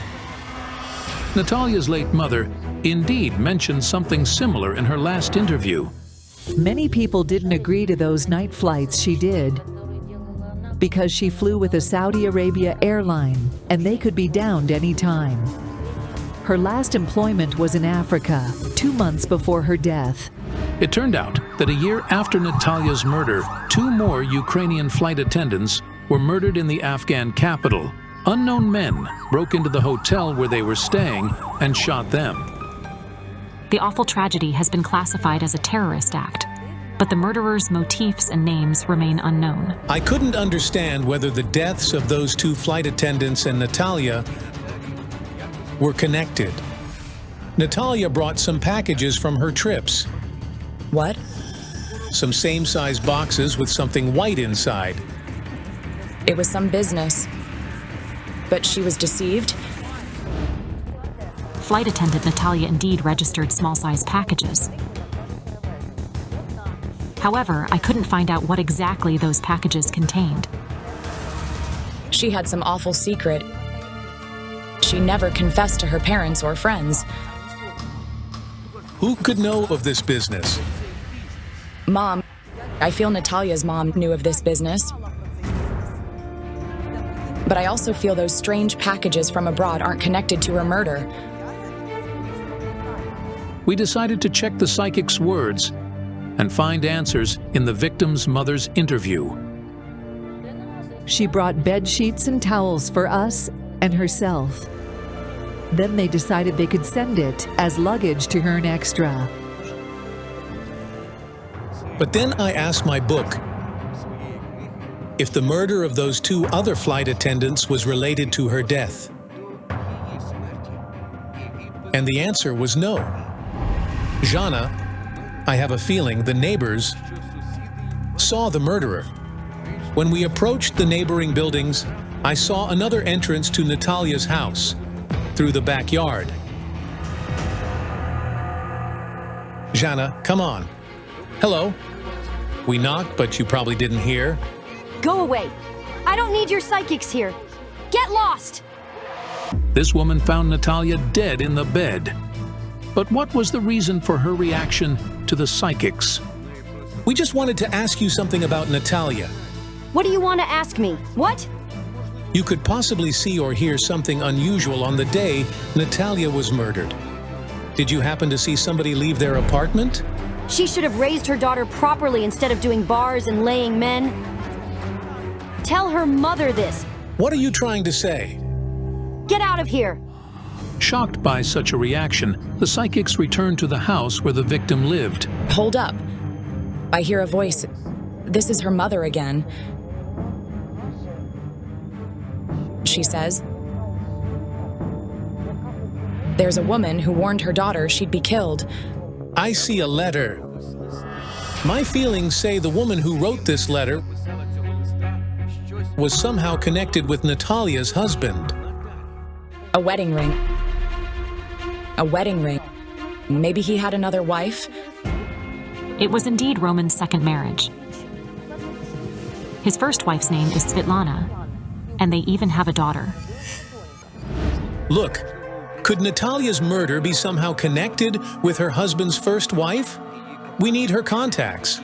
Natalia's late mother indeed mentioned something similar in her last interview. Many people didn't agree to those night flights she did because she flew with a Saudi Arabia airline and they could be downed any time. Her last employment was in Africa, 2 months before her death. It turned out that a year after Natalia's murder, 2 more Ukrainian flight attendants were murdered in the Afghan capital. Unknown men broke into the hotel where they were staying and shot them. The awful tragedy has been classified as a terrorist act, but the murderer's motifs and names remain unknown. I couldn't understand whether the deaths of those 2 flight attendants and Natalia were connected. Natalia brought some packages from her trips. What? Some same-size boxes with something white inside. It was some business. But she was deceived? Flight attendant Natalia indeed registered small-size packages. However, I couldn't find out what exactly those packages contained. She had some awful secret. She never confessed to her parents or friends. Who could know of this business? Mom. I feel Natalia's mom knew of this business. But I also feel those strange packages from abroad aren't connected to her murder. We decided to check the psychic's words and find answers in the victim's mother's interview. She brought bed sheets and towels for us and herself. Then they decided they could send it as luggage to earn extra. But then I asked my book if the murder of those 2 other flight attendants was related to her death. And the answer was no. Zhanna, I have a feeling the neighbors saw the murderer. When we approached the neighboring buildings, I saw another entrance to Natalia's house through the backyard. Zhanna, come on. Hello. We knocked, but you probably didn't hear. Go away. I don't need your psychics here. Get lost! This woman found Natalia dead in the bed. But what was the reason for her reaction to the psychics? We just wanted to ask you something about Natalia. What do you want to ask me? What? You could possibly see or hear something unusual on the day Natalia was murdered. Did you happen to see somebody leave their apartment? She should have raised her daughter properly instead of doing bars and laying men. Tell her mother this. What are you trying to say? Get out of here! Shocked by such a reaction, the psychics returned to the house where the victim lived. Hold up. I hear a voice. This is her mother again. She says, there's a woman who warned her daughter she'd be killed. I see a letter. My feelings say the woman who wrote this letter was somehow connected with Natalia's husband. A wedding ring. A wedding ring. Maybe he had another wife? It was indeed Roman's second marriage. His first wife's name is Svetlana, and they even have a daughter. Look, could Natalia's murder be somehow connected with her husband's first wife? We need her contacts.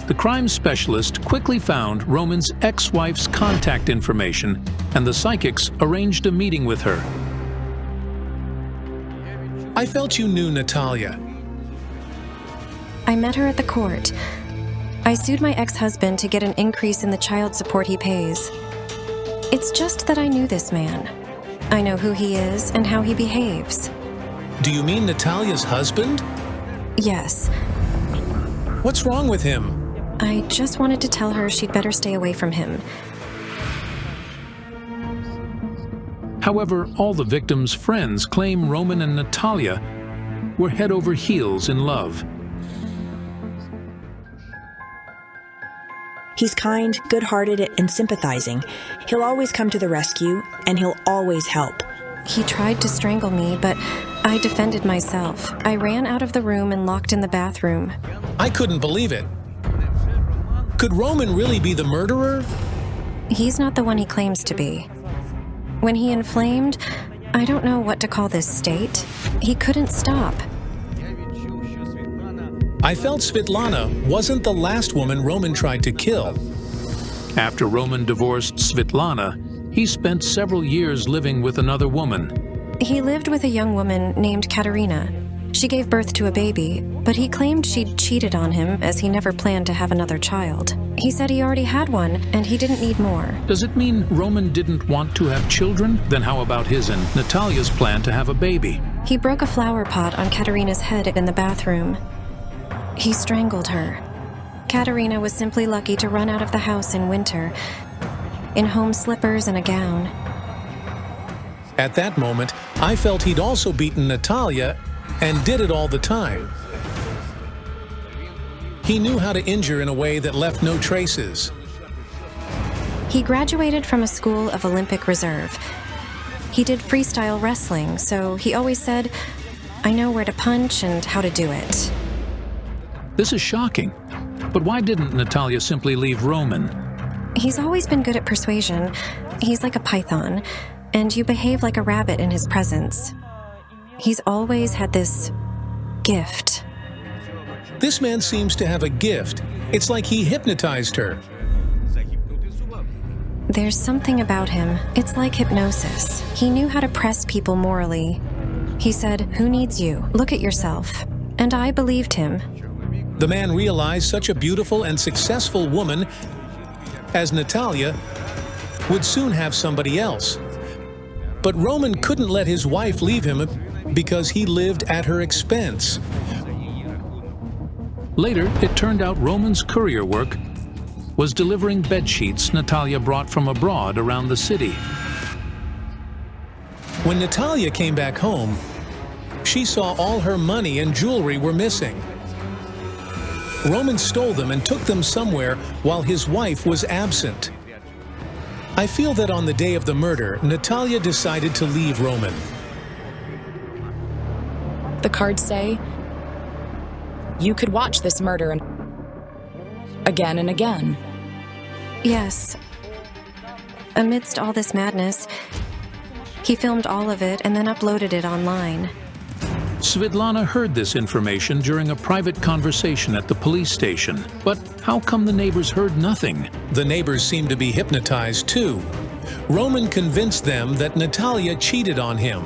The crime specialist quickly found Roman's ex-wife's contact information, and the psychics arranged a meeting with her. I felt you knew Natalia. I met her at the court. I sued my ex-husband to get an increase in the child support he pays. It's just that I knew this man. I know who he is and how he behaves. Do you mean Natalia's husband? Yes. What's wrong with him? I just wanted to tell her she'd better stay away from him. However, all the victims' friends claim Roman and Natalia were head over heels in love. He's kind, good-hearted, and sympathizing. He'll always come to the rescue, and he'll always help. He tried to strangle me, but I defended myself. I ran out of the room and locked in the bathroom. I couldn't believe it. Could Roman really be the murderer? He's not the one he claims to be. When he inflamed, I don't know what to call this state. He couldn't stop. I felt Svetlana wasn't the last woman Roman tried to kill. After Roman divorced Svetlana, he spent several years living with another woman. He lived with a young woman named Daryna. She gave birth to a baby, but he claimed she'd cheated on him as he never planned to have another child. He said he already had one and he didn't need more. Does it mean Roman didn't want to have children? Then how about his and Natalia's plan to have a baby? He broke a flower pot on Daryna's head in the bathroom. He strangled her. Daryna was simply lucky to run out of the house in winter, in home slippers and a gown. At that moment, I felt he'd also beaten Natalia and did it all the time. He knew how to injure in a way that left no traces. He graduated from a school of Olympic reserve. He did freestyle wrestling, so he always said, "I know where to punch and how to do it." This is shocking. But why didn't Natalia simply leave Roman? He's always been good at persuasion. He's like a python, and you behave like a rabbit in his presence. He's always had this gift. This man seems to have a gift. It's like he hypnotized her. There's something about him. It's like hypnosis. He knew how to press people morally. He said, "Who needs you? Look at yourself." And I believed him. The man realized such a beautiful and successful woman as Natalia would soon have somebody else. But Roman couldn't let his wife leave him because he lived at her expense. Later, it turned out Roman's courier work was delivering bedsheets Natalia brought from abroad around the city. When Natalia came back home, she saw all her money and jewelry were missing. Roman stole them and took them somewhere while his wife was absent. I feel that on the day of the murder, Natalia decided to leave Roman. The cards say, you could watch this murder again and again. Yes. Amidst all this madness, he filmed all of it and then uploaded it online. Svetlana heard this information during a private conversation at the police station. But how come the neighbors heard nothing? The neighbors seemed to be hypnotized too. Roman convinced them that Natalia cheated on him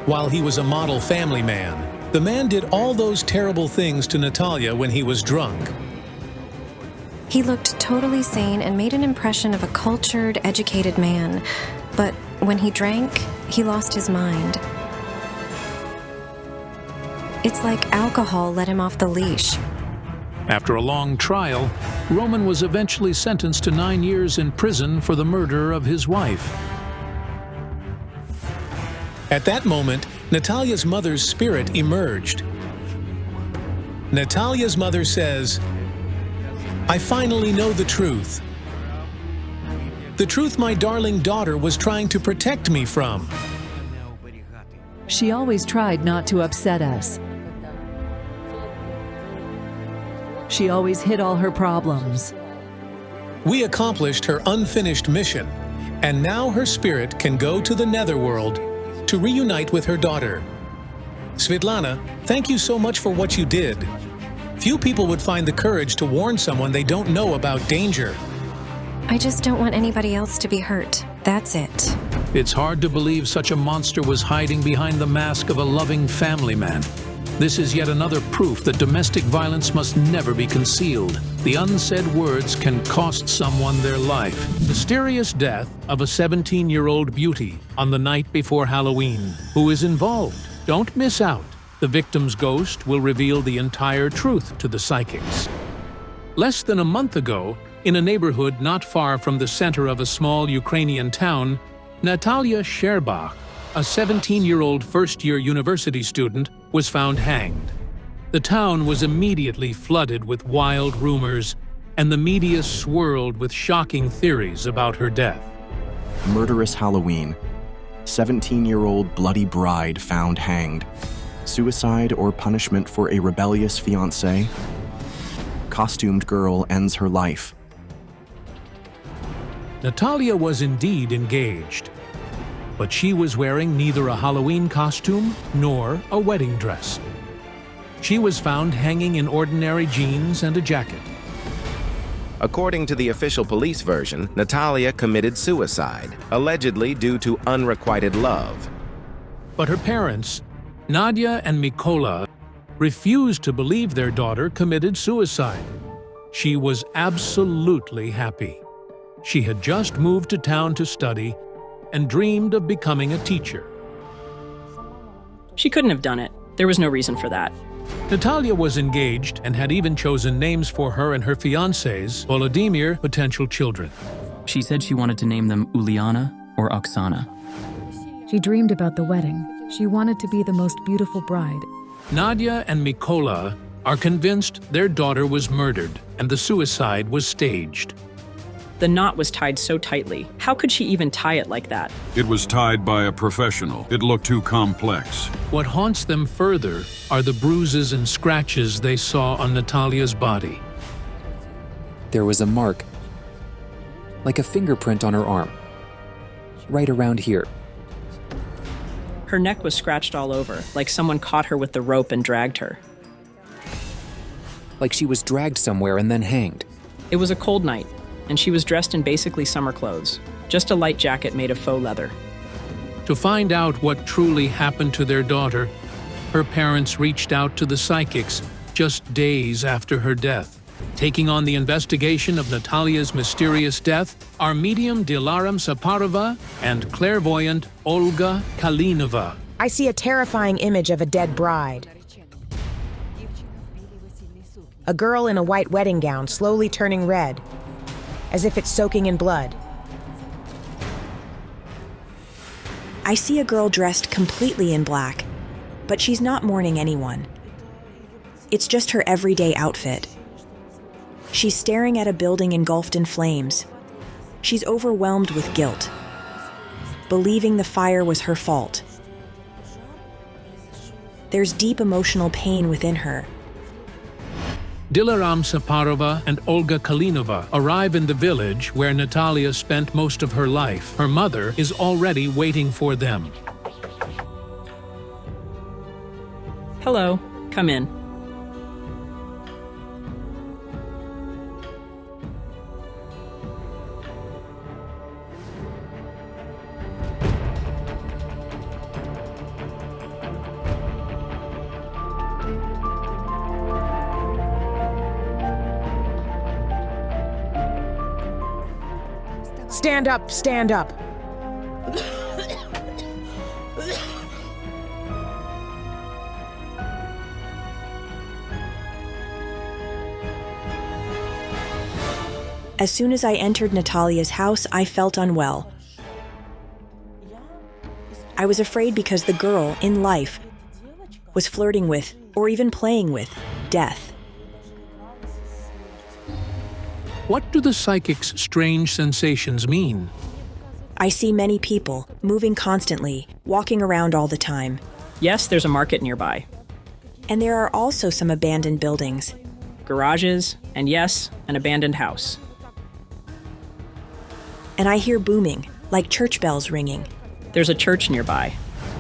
while he was a model family man. The man did all those terrible things to Natalia when he was drunk. He looked totally sane and made an impression of a cultured, educated man. But when he drank, he lost his mind. It's like alcohol let him off the leash. After a long trial, Roman was eventually sentenced to 9 years in prison for the murder of his wife. At that moment, Natalia's mother's spirit emerged. Natalia's mother says, "I finally know the truth. The truth my darling daughter was trying to protect me from." She always tried not to upset us. She always hid all her problems. We accomplished her unfinished mission, and now her spirit can go to the netherworld to reunite with her daughter. Svetlana, thank you so much for what you did. Few people would find the courage to warn someone they don't know about danger. I just don't want anybody else to be hurt. That's it. It's hard to believe such a monster was hiding behind the mask of a loving family man. This is yet another proof that domestic violence must never be concealed. The unsaid words can cost someone their life. Mysterious death of a 17-year-old beauty on the night before Halloween. Who is involved? Don't miss out. The victim's ghost will reveal the entire truth to the psychics. Less than a month ago, in a neighborhood not far from the center of a small Ukrainian town, Natalia Sherbach, a 17-year-old first-year university student, was found hanged. The town was immediately flooded with wild rumors, and the media swirled with shocking theories about her death. Murderous Halloween. 17-year-old bloody bride found hanged. Suicide or punishment for a rebellious fiancé? Costumed girl ends her life. Natalia was indeed engaged, but she was wearing neither a Halloween costume nor a wedding dress. She was found hanging in ordinary jeans and a jacket. According to the official police version, Natalia committed suicide, allegedly due to unrequited love. But her parents, Nadia and Mykola, refused to believe their daughter committed suicide. She was absolutely happy. She had just moved to town to study and dreamed of becoming a teacher. She couldn't have done it. There was no reason for that. Natalia was engaged and had even chosen names for her and her fiancés, Volodymyr, potential children. She said she wanted to name them Uliana or Oksana. She dreamed about the wedding. She wanted to be the most beautiful bride. Nadia and Mykola are convinced their daughter was murdered and the suicide was staged. The knot was tied so tightly. How could she even tie it like that? It was tied by a professional. It looked too complex. What haunts them further are the bruises and scratches they saw on Natalia's body. There was a mark, like a fingerprint on her arm, right around here. Her neck was scratched all over, like someone caught her with the rope and dragged her. Like she was dragged somewhere and then hanged. It was a cold night, and she was dressed in basically summer clothes, just a light jacket made of faux leather. To find out what truly happened to their daughter, her parents reached out to the psychics just days after her death. Taking on the investigation of Natalia's mysterious death are medium Dilaram Saparova and clairvoyant Olga Kalinova. I see a terrifying image of a dead bride. A girl in a white wedding gown slowly turning red, as if it's soaking in blood. I see a girl dressed completely in black, but she's not mourning anyone. It's just her everyday outfit. She's staring at a building engulfed in flames. She's overwhelmed with guilt, believing the fire was her fault. There's deep emotional pain within her. Dilaram Saparova and Olga Kalinova arrive in the village where Natalia spent most of her life. Her mother is already waiting for them. Hello, come in. Stand up, stand up. As soon as I entered Natalia's house, I felt unwell. I was afraid because the girl, in life, was flirting with, or even playing with, death. What do the psychic's strange sensations mean? I see many people, moving constantly, walking around all the time. Yes, there's a market nearby. And there are also some abandoned buildings. Garages, and yes, an abandoned house. And I hear booming, like church bells ringing. There's a church nearby.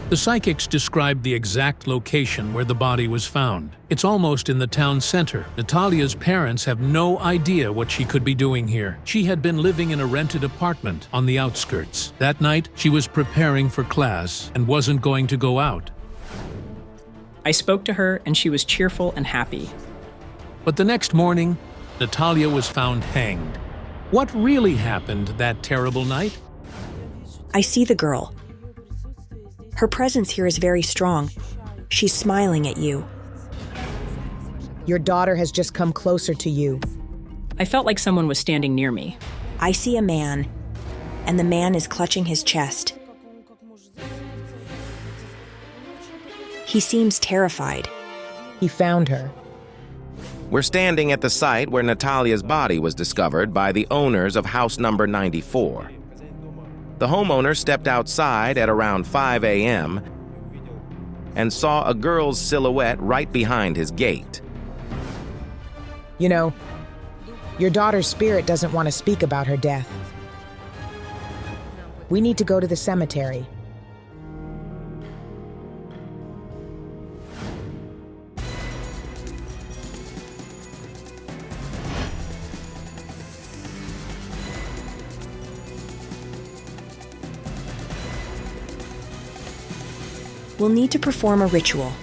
The psychics described the exact location where the body was found. It's almost in the town center. Natalia's parents have no idea what she could be doing here. She had been living in a rented apartment on the outskirts. That night, she was preparing for class and wasn't going to go out. I spoke to her and she was cheerful and happy. But the next morning, Natalia was found hanged. What really happened that terrible night? I see the girl. Her presence here is very strong. She's smiling at you. Your daughter has just come closer to you. I felt like someone was standing near me. I see a man, and the man is clutching his chest. He seems terrified. He found her. We're standing at the site where Natalia's body was discovered by the owners of house number 94. The homeowner stepped outside at around 5 a.m. and saw a girl's silhouette right behind his gate. You know, your daughter's spirit doesn't want to speak about her death. We need to go to the cemetery. We'll need to perform a ritual.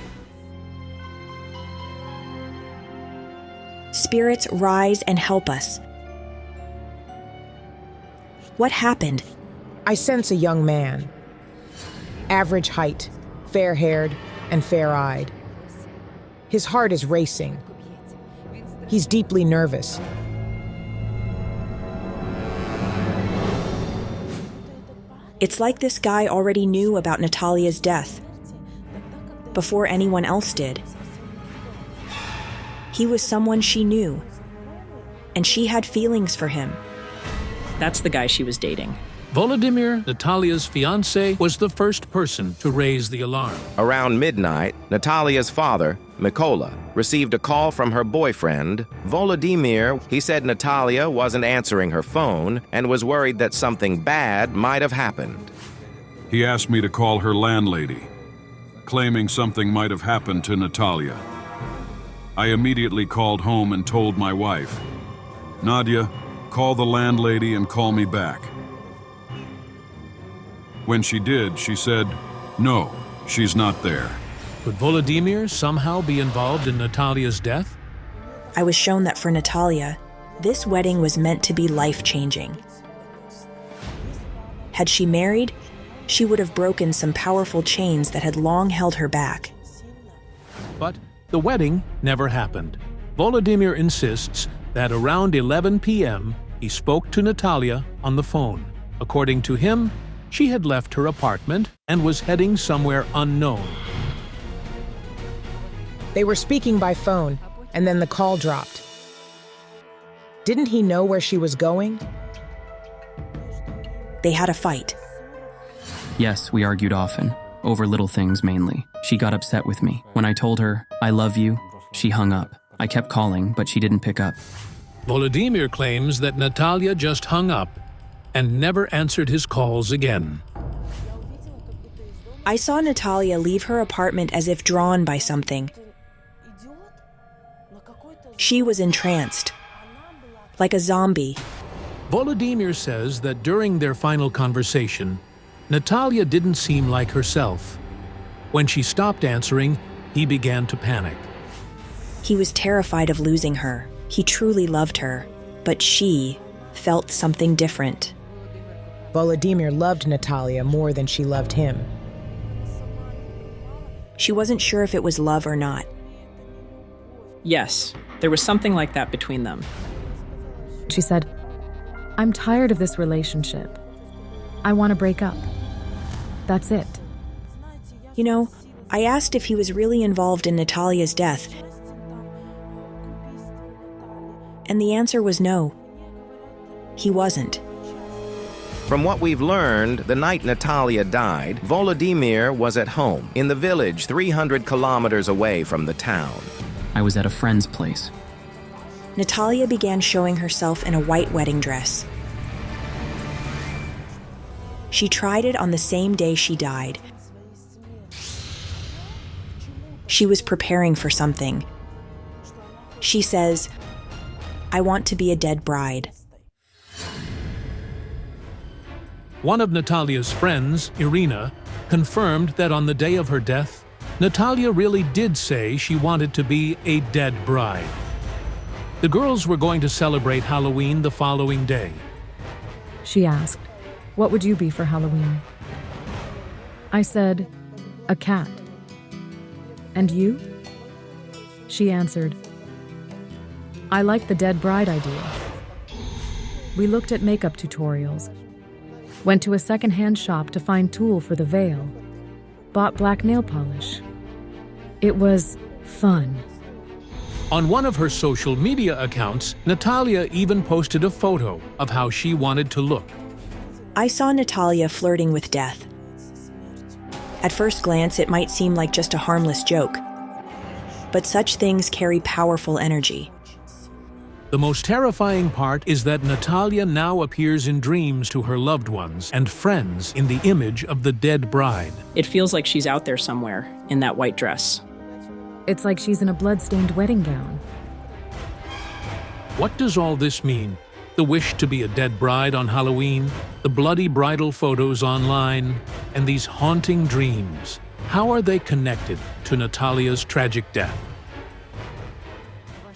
Spirits, rise and help us. What happened? I sense a young man. Average height, fair-haired, and fair-eyed. His heart is racing. He's deeply nervous. It's like this guy already knew about Natalia's death before anyone else did. He was someone she knew, and she had feelings for him. That's the guy she was dating. Volodymyr, Natalia's fiancé, was the first person to raise the alarm. Around midnight, Natalia's father, Mykola, received a call from her boyfriend, Volodymyr. He said Natalia wasn't answering her phone and was worried that something bad might have happened. He asked me to call her landlady, claiming something might have happened to Natalia. I immediately called home and told my wife, "Nadia, call the landlady and call me back." When she did, she said, "No, she's not there." Could Volodymyr somehow be involved in Natalia's death? I was shown that for Natalia, this wedding was meant to be life-changing. Had she married, she would have broken some powerful chains that had long held her back. But the wedding never happened. Volodymyr insists that around 11 p.m., he spoke to Natalia on the phone. According to him, she had left her apartment and was heading somewhere unknown. They were speaking by phone, and then the call dropped. Didn't he know where she was going? They had a fight. Yes, we argued often, over little things mainly. She got upset with me. When I told her, "I love you," she hung up. I kept calling, but she didn't pick up. Volodymyr claims that Natalia just hung up and never answered his calls again. I saw Natalia leave her apartment as if drawn by something. She was entranced, like a zombie. Volodymyr says that during their final conversation, Natalia didn't seem like herself. When she stopped answering, he began to panic. He was terrified of losing her. He truly loved her, but she felt something different. Volodymyr loved Natalia more than she loved him. She wasn't sure if it was love or not. Yes, there was something like that between them. She said, "I'm tired of this relationship. I want to break up. That's it." You know, I asked if he was really involved in Natalia's death, and the answer was no. He wasn't. From what we've learned, the night Natalia died, Volodymyr was at home, in the village 300 kilometers away from the town. I was at a friend's place. Natalia began showing herself in a white wedding dress. She tried it on the same day she died. She was preparing for something. She says, "I want to be a dead bride." One of Natalia's friends, Irina, confirmed that on the day of her death, Natalia really did say she wanted to be a dead bride. The girls were going to celebrate Halloween the following day. She asked, "What would you be for Halloween?" I said, "A cat." "And you?" She answered, "I like the dead bride idea." We looked at makeup tutorials, went to a second-hand shop to find tulle for the veil, bought black nail polish. It was fun. On one of her social media accounts, Natalia even posted a photo of how she wanted to look. I saw Natalia flirting with death. At first glance, it might seem like just a harmless joke, but such things carry powerful energy. The most terrifying part is that Natalia now appears in dreams to her loved ones and friends in the image of the dead bride. It feels like she's out there somewhere, in that white dress. It's like she's in a blood-stained wedding gown. What does all this mean? The wish to be a dead bride on Halloween, the bloody bridal photos online, and these haunting dreams. How are they connected to Natalia's tragic death?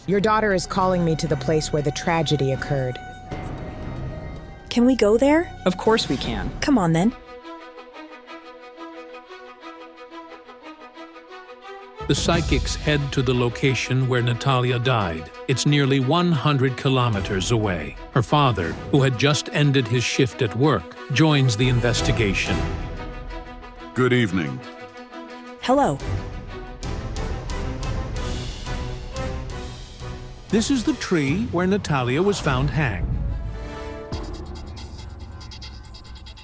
Your daughter is calling me to the place where the tragedy occurred. Can we go there? Of course we can. Come on then. The psychics head to the location where Natalia died. It's nearly 100 kilometers away. Her father, who had just ended his shift at work, joins the investigation. Good evening. Hello. This is the tree where Natalia was found hanged.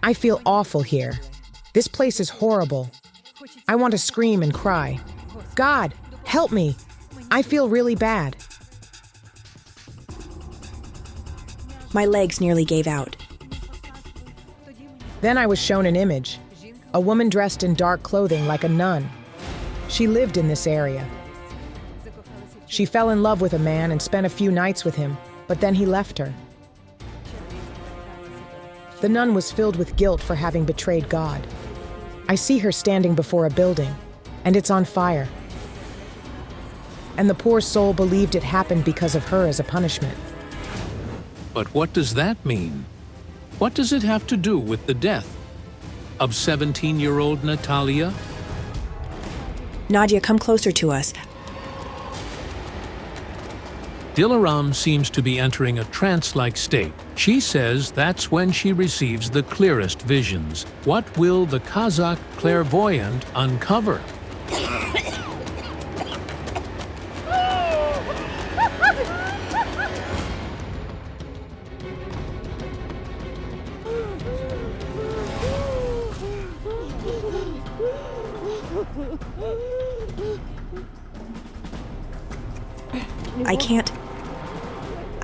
I feel awful here. This place is horrible. I want to scream and cry. God, help me. I feel really bad. My legs nearly gave out. Then I was shown an image. A woman dressed in dark clothing like a nun. She lived in this area. She fell in love with a man and spent a few nights with him, but then he left her. The nun was filled with guilt for having betrayed God. I see her standing before a building, and it's on fire. And the poor soul believed it happened because of her as a punishment. But what does that mean? What does it have to do with the death of 17-year-old Natalia? Nadia, come closer to us. Dilaram seems to be entering a trance-like state. She says that's when she receives the clearest visions. What will the Kazakh clairvoyant uncover?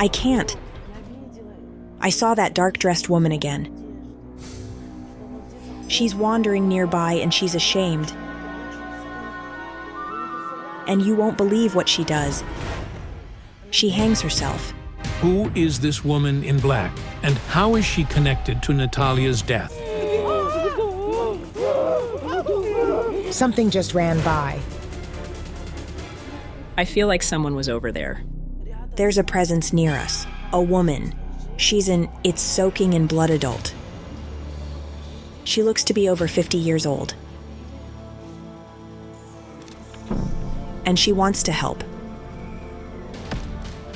I can't. I saw that dark-dressed woman again. She's wandering nearby and she's ashamed. And you won't believe what she does. She hangs herself. Who is this woman in black, and how is she connected to Natalia's death? Something just ran by. I feel like someone was over there. There's a presence near us. A woman. She's it's soaking in blood adult. She looks to be over 50 years old. And she wants to help.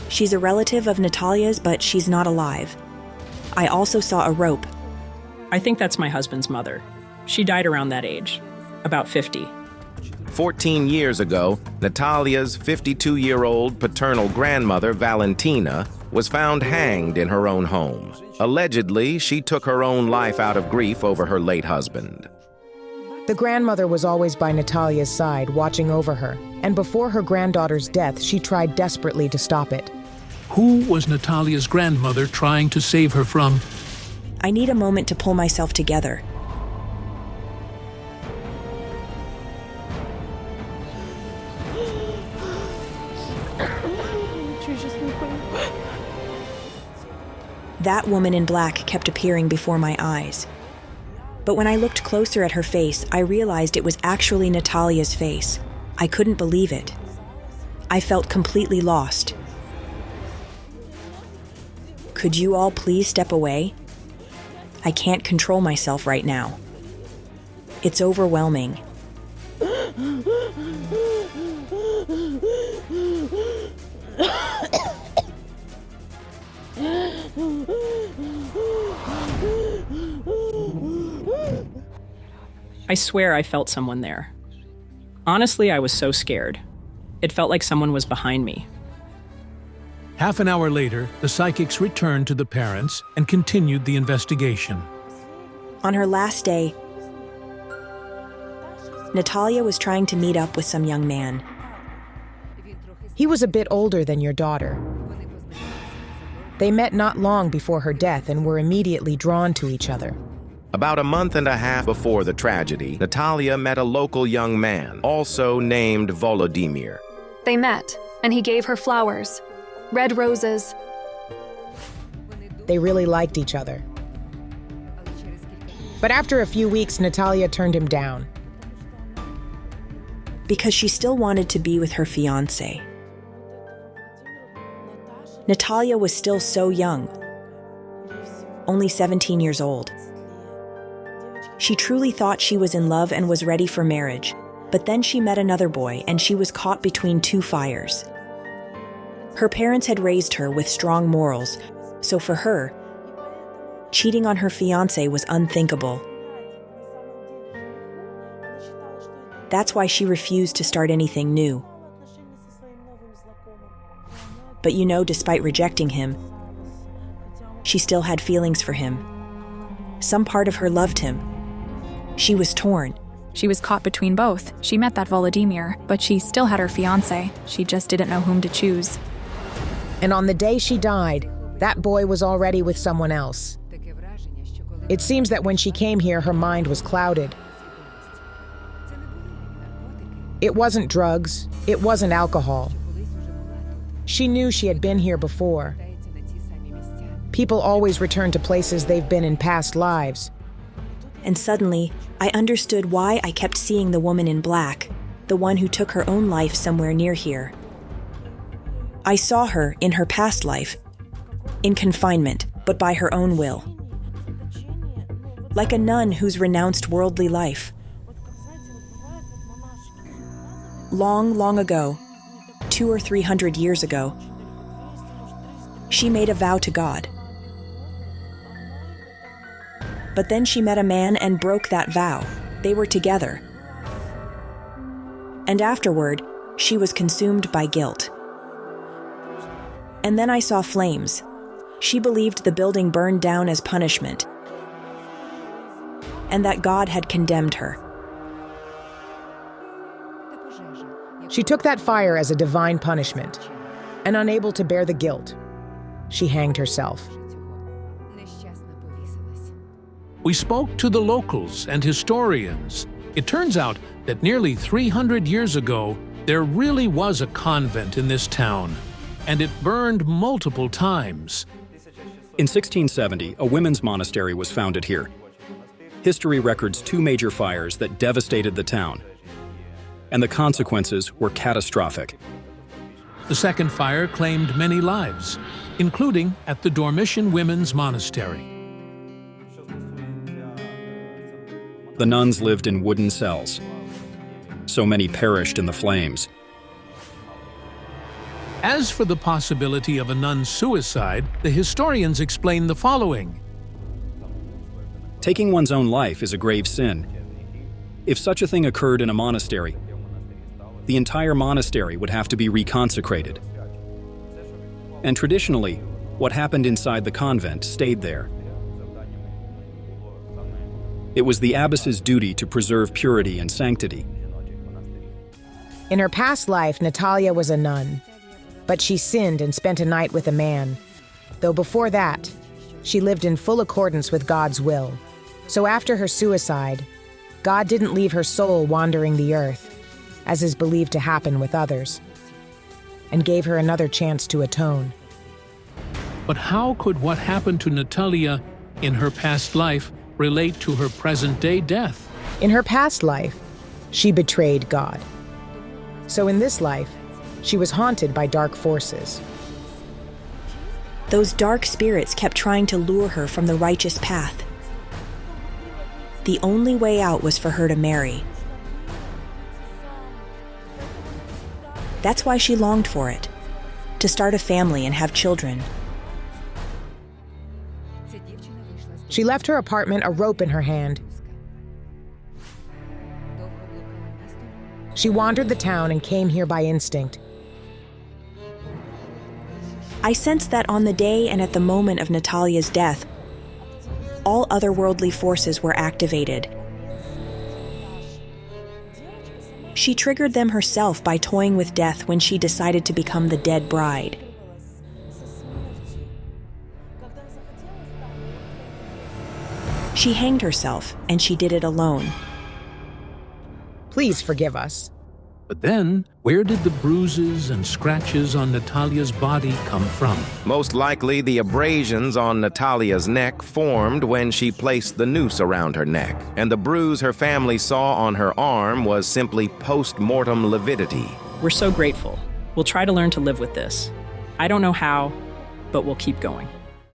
She's a relative of Natalia's, but she's not alive. I also saw a rope. I think that's my husband's mother. She died around that age, about 50. 14 years ago, Natalia's 52-year-old paternal grandmother, Valentina, was found hanged in her own home. Allegedly, she took her own life out of grief over her late husband. The grandmother was always by Natalia's side, watching over her, and before her granddaughter's death, she tried desperately to stop it. Who was Natalia's grandmother trying to save her from? I need a moment to pull myself together. That woman in black kept appearing before my eyes. But when I looked closer at her face, I realized it was actually Natalia's face. I couldn't believe it. I felt completely lost. Could you all please step away? I can't control myself right now. It's overwhelming. I swear I felt someone there. Honestly, I was so scared. It felt like someone was behind me. Half an hour later, the psychics returned to the parents and continued the investigation. On her last day, Natalia was trying to meet up with some young man. He was a bit older than your daughter. They met not long before her death and were immediately drawn to each other. About a month and a half before the tragedy, Natalia met a local young man, also named Volodymyr. They met, and he gave her flowers, red roses. They really liked each other. But after a few weeks, Natalia turned him down. Because she still wanted to be with her fiancé. Natalia was still so young, only 17 years old. She truly thought she was in love and was ready for marriage, but then she met another boy and she was caught between two fires. Her parents had raised her with strong morals, so for her, cheating on her fiancé was unthinkable. That's why she refused to start anything new. But you know, despite rejecting him, she still had feelings for him. Some part of her loved him. She was torn. She was caught between both. She met that Volodymyr, but she still had her fiancé. She just didn't know whom to choose. And on the day she died, that boy was already with someone else. It seems that when she came here, her mind was clouded. It wasn't drugs. It wasn't alcohol. She knew she had been here before. People always return to places they've been in past lives. And suddenly, I understood why I kept seeing the woman in black, the one who took her own life somewhere near here. I saw her in her past life, in confinement, but by her own will. Like a nun who's renounced worldly life. Long, long ago, 200 or 300 years ago, she made a vow to God. But then she met a man and broke that vow. They were together. And afterward, she was consumed by guilt. And then I saw flames. She believed the building burned down as punishment, and that God had condemned her. She took that fire as a divine punishment, and unable to bear the guilt, she hanged herself. We spoke to the locals and historians. It turns out that nearly 300 years ago, there really was a convent in this town, and it burned multiple times. In 1670, a women's monastery was founded here. History records 2 major fires that devastated the town, and the consequences were catastrophic. The second fire claimed many lives, including at the Dormition Women's Monastery. The nuns lived in wooden cells. So many perished in the flames. As for the possibility of a nun's suicide, the historians explain the following. Taking one's own life is a grave sin. If such a thing occurred in a monastery, the entire monastery would have to be reconsecrated. And traditionally, what happened inside the convent stayed there. It was the abbess's duty to preserve purity and sanctity. In her past life, Natalia was a nun, but she sinned and spent a night with a man. Though before that, she lived in full accordance with God's will. So after her suicide, God didn't leave her soul wandering the earth, as is believed to happen with others, and gave her another chance to atone. But how could what happened to Natalia in her past life relate to her present-day death? In her past life, she betrayed God. So in this life, she was haunted by dark forces. Those dark spirits kept trying to lure her from the righteous path. The only way out was for her to marry. That's why she longed for it, to start a family and have children. She left her apartment, a rope in her hand. She wandered the town and came here by instinct. I sensed that on the day and at the moment of Natalia's death, all otherworldly forces were activated. She triggered them herself by toying with death when she decided to become the dead bride. She hanged herself, and she did it alone. Please forgive us. But then, where did the bruises and scratches on Natalia's body come from? Most likely, the abrasions on Natalia's neck formed when she placed the noose around her neck, and the bruise her family saw on her arm was simply post-mortem lividity. We're so grateful. We'll try to learn to live with this. I don't know how, but we'll keep going.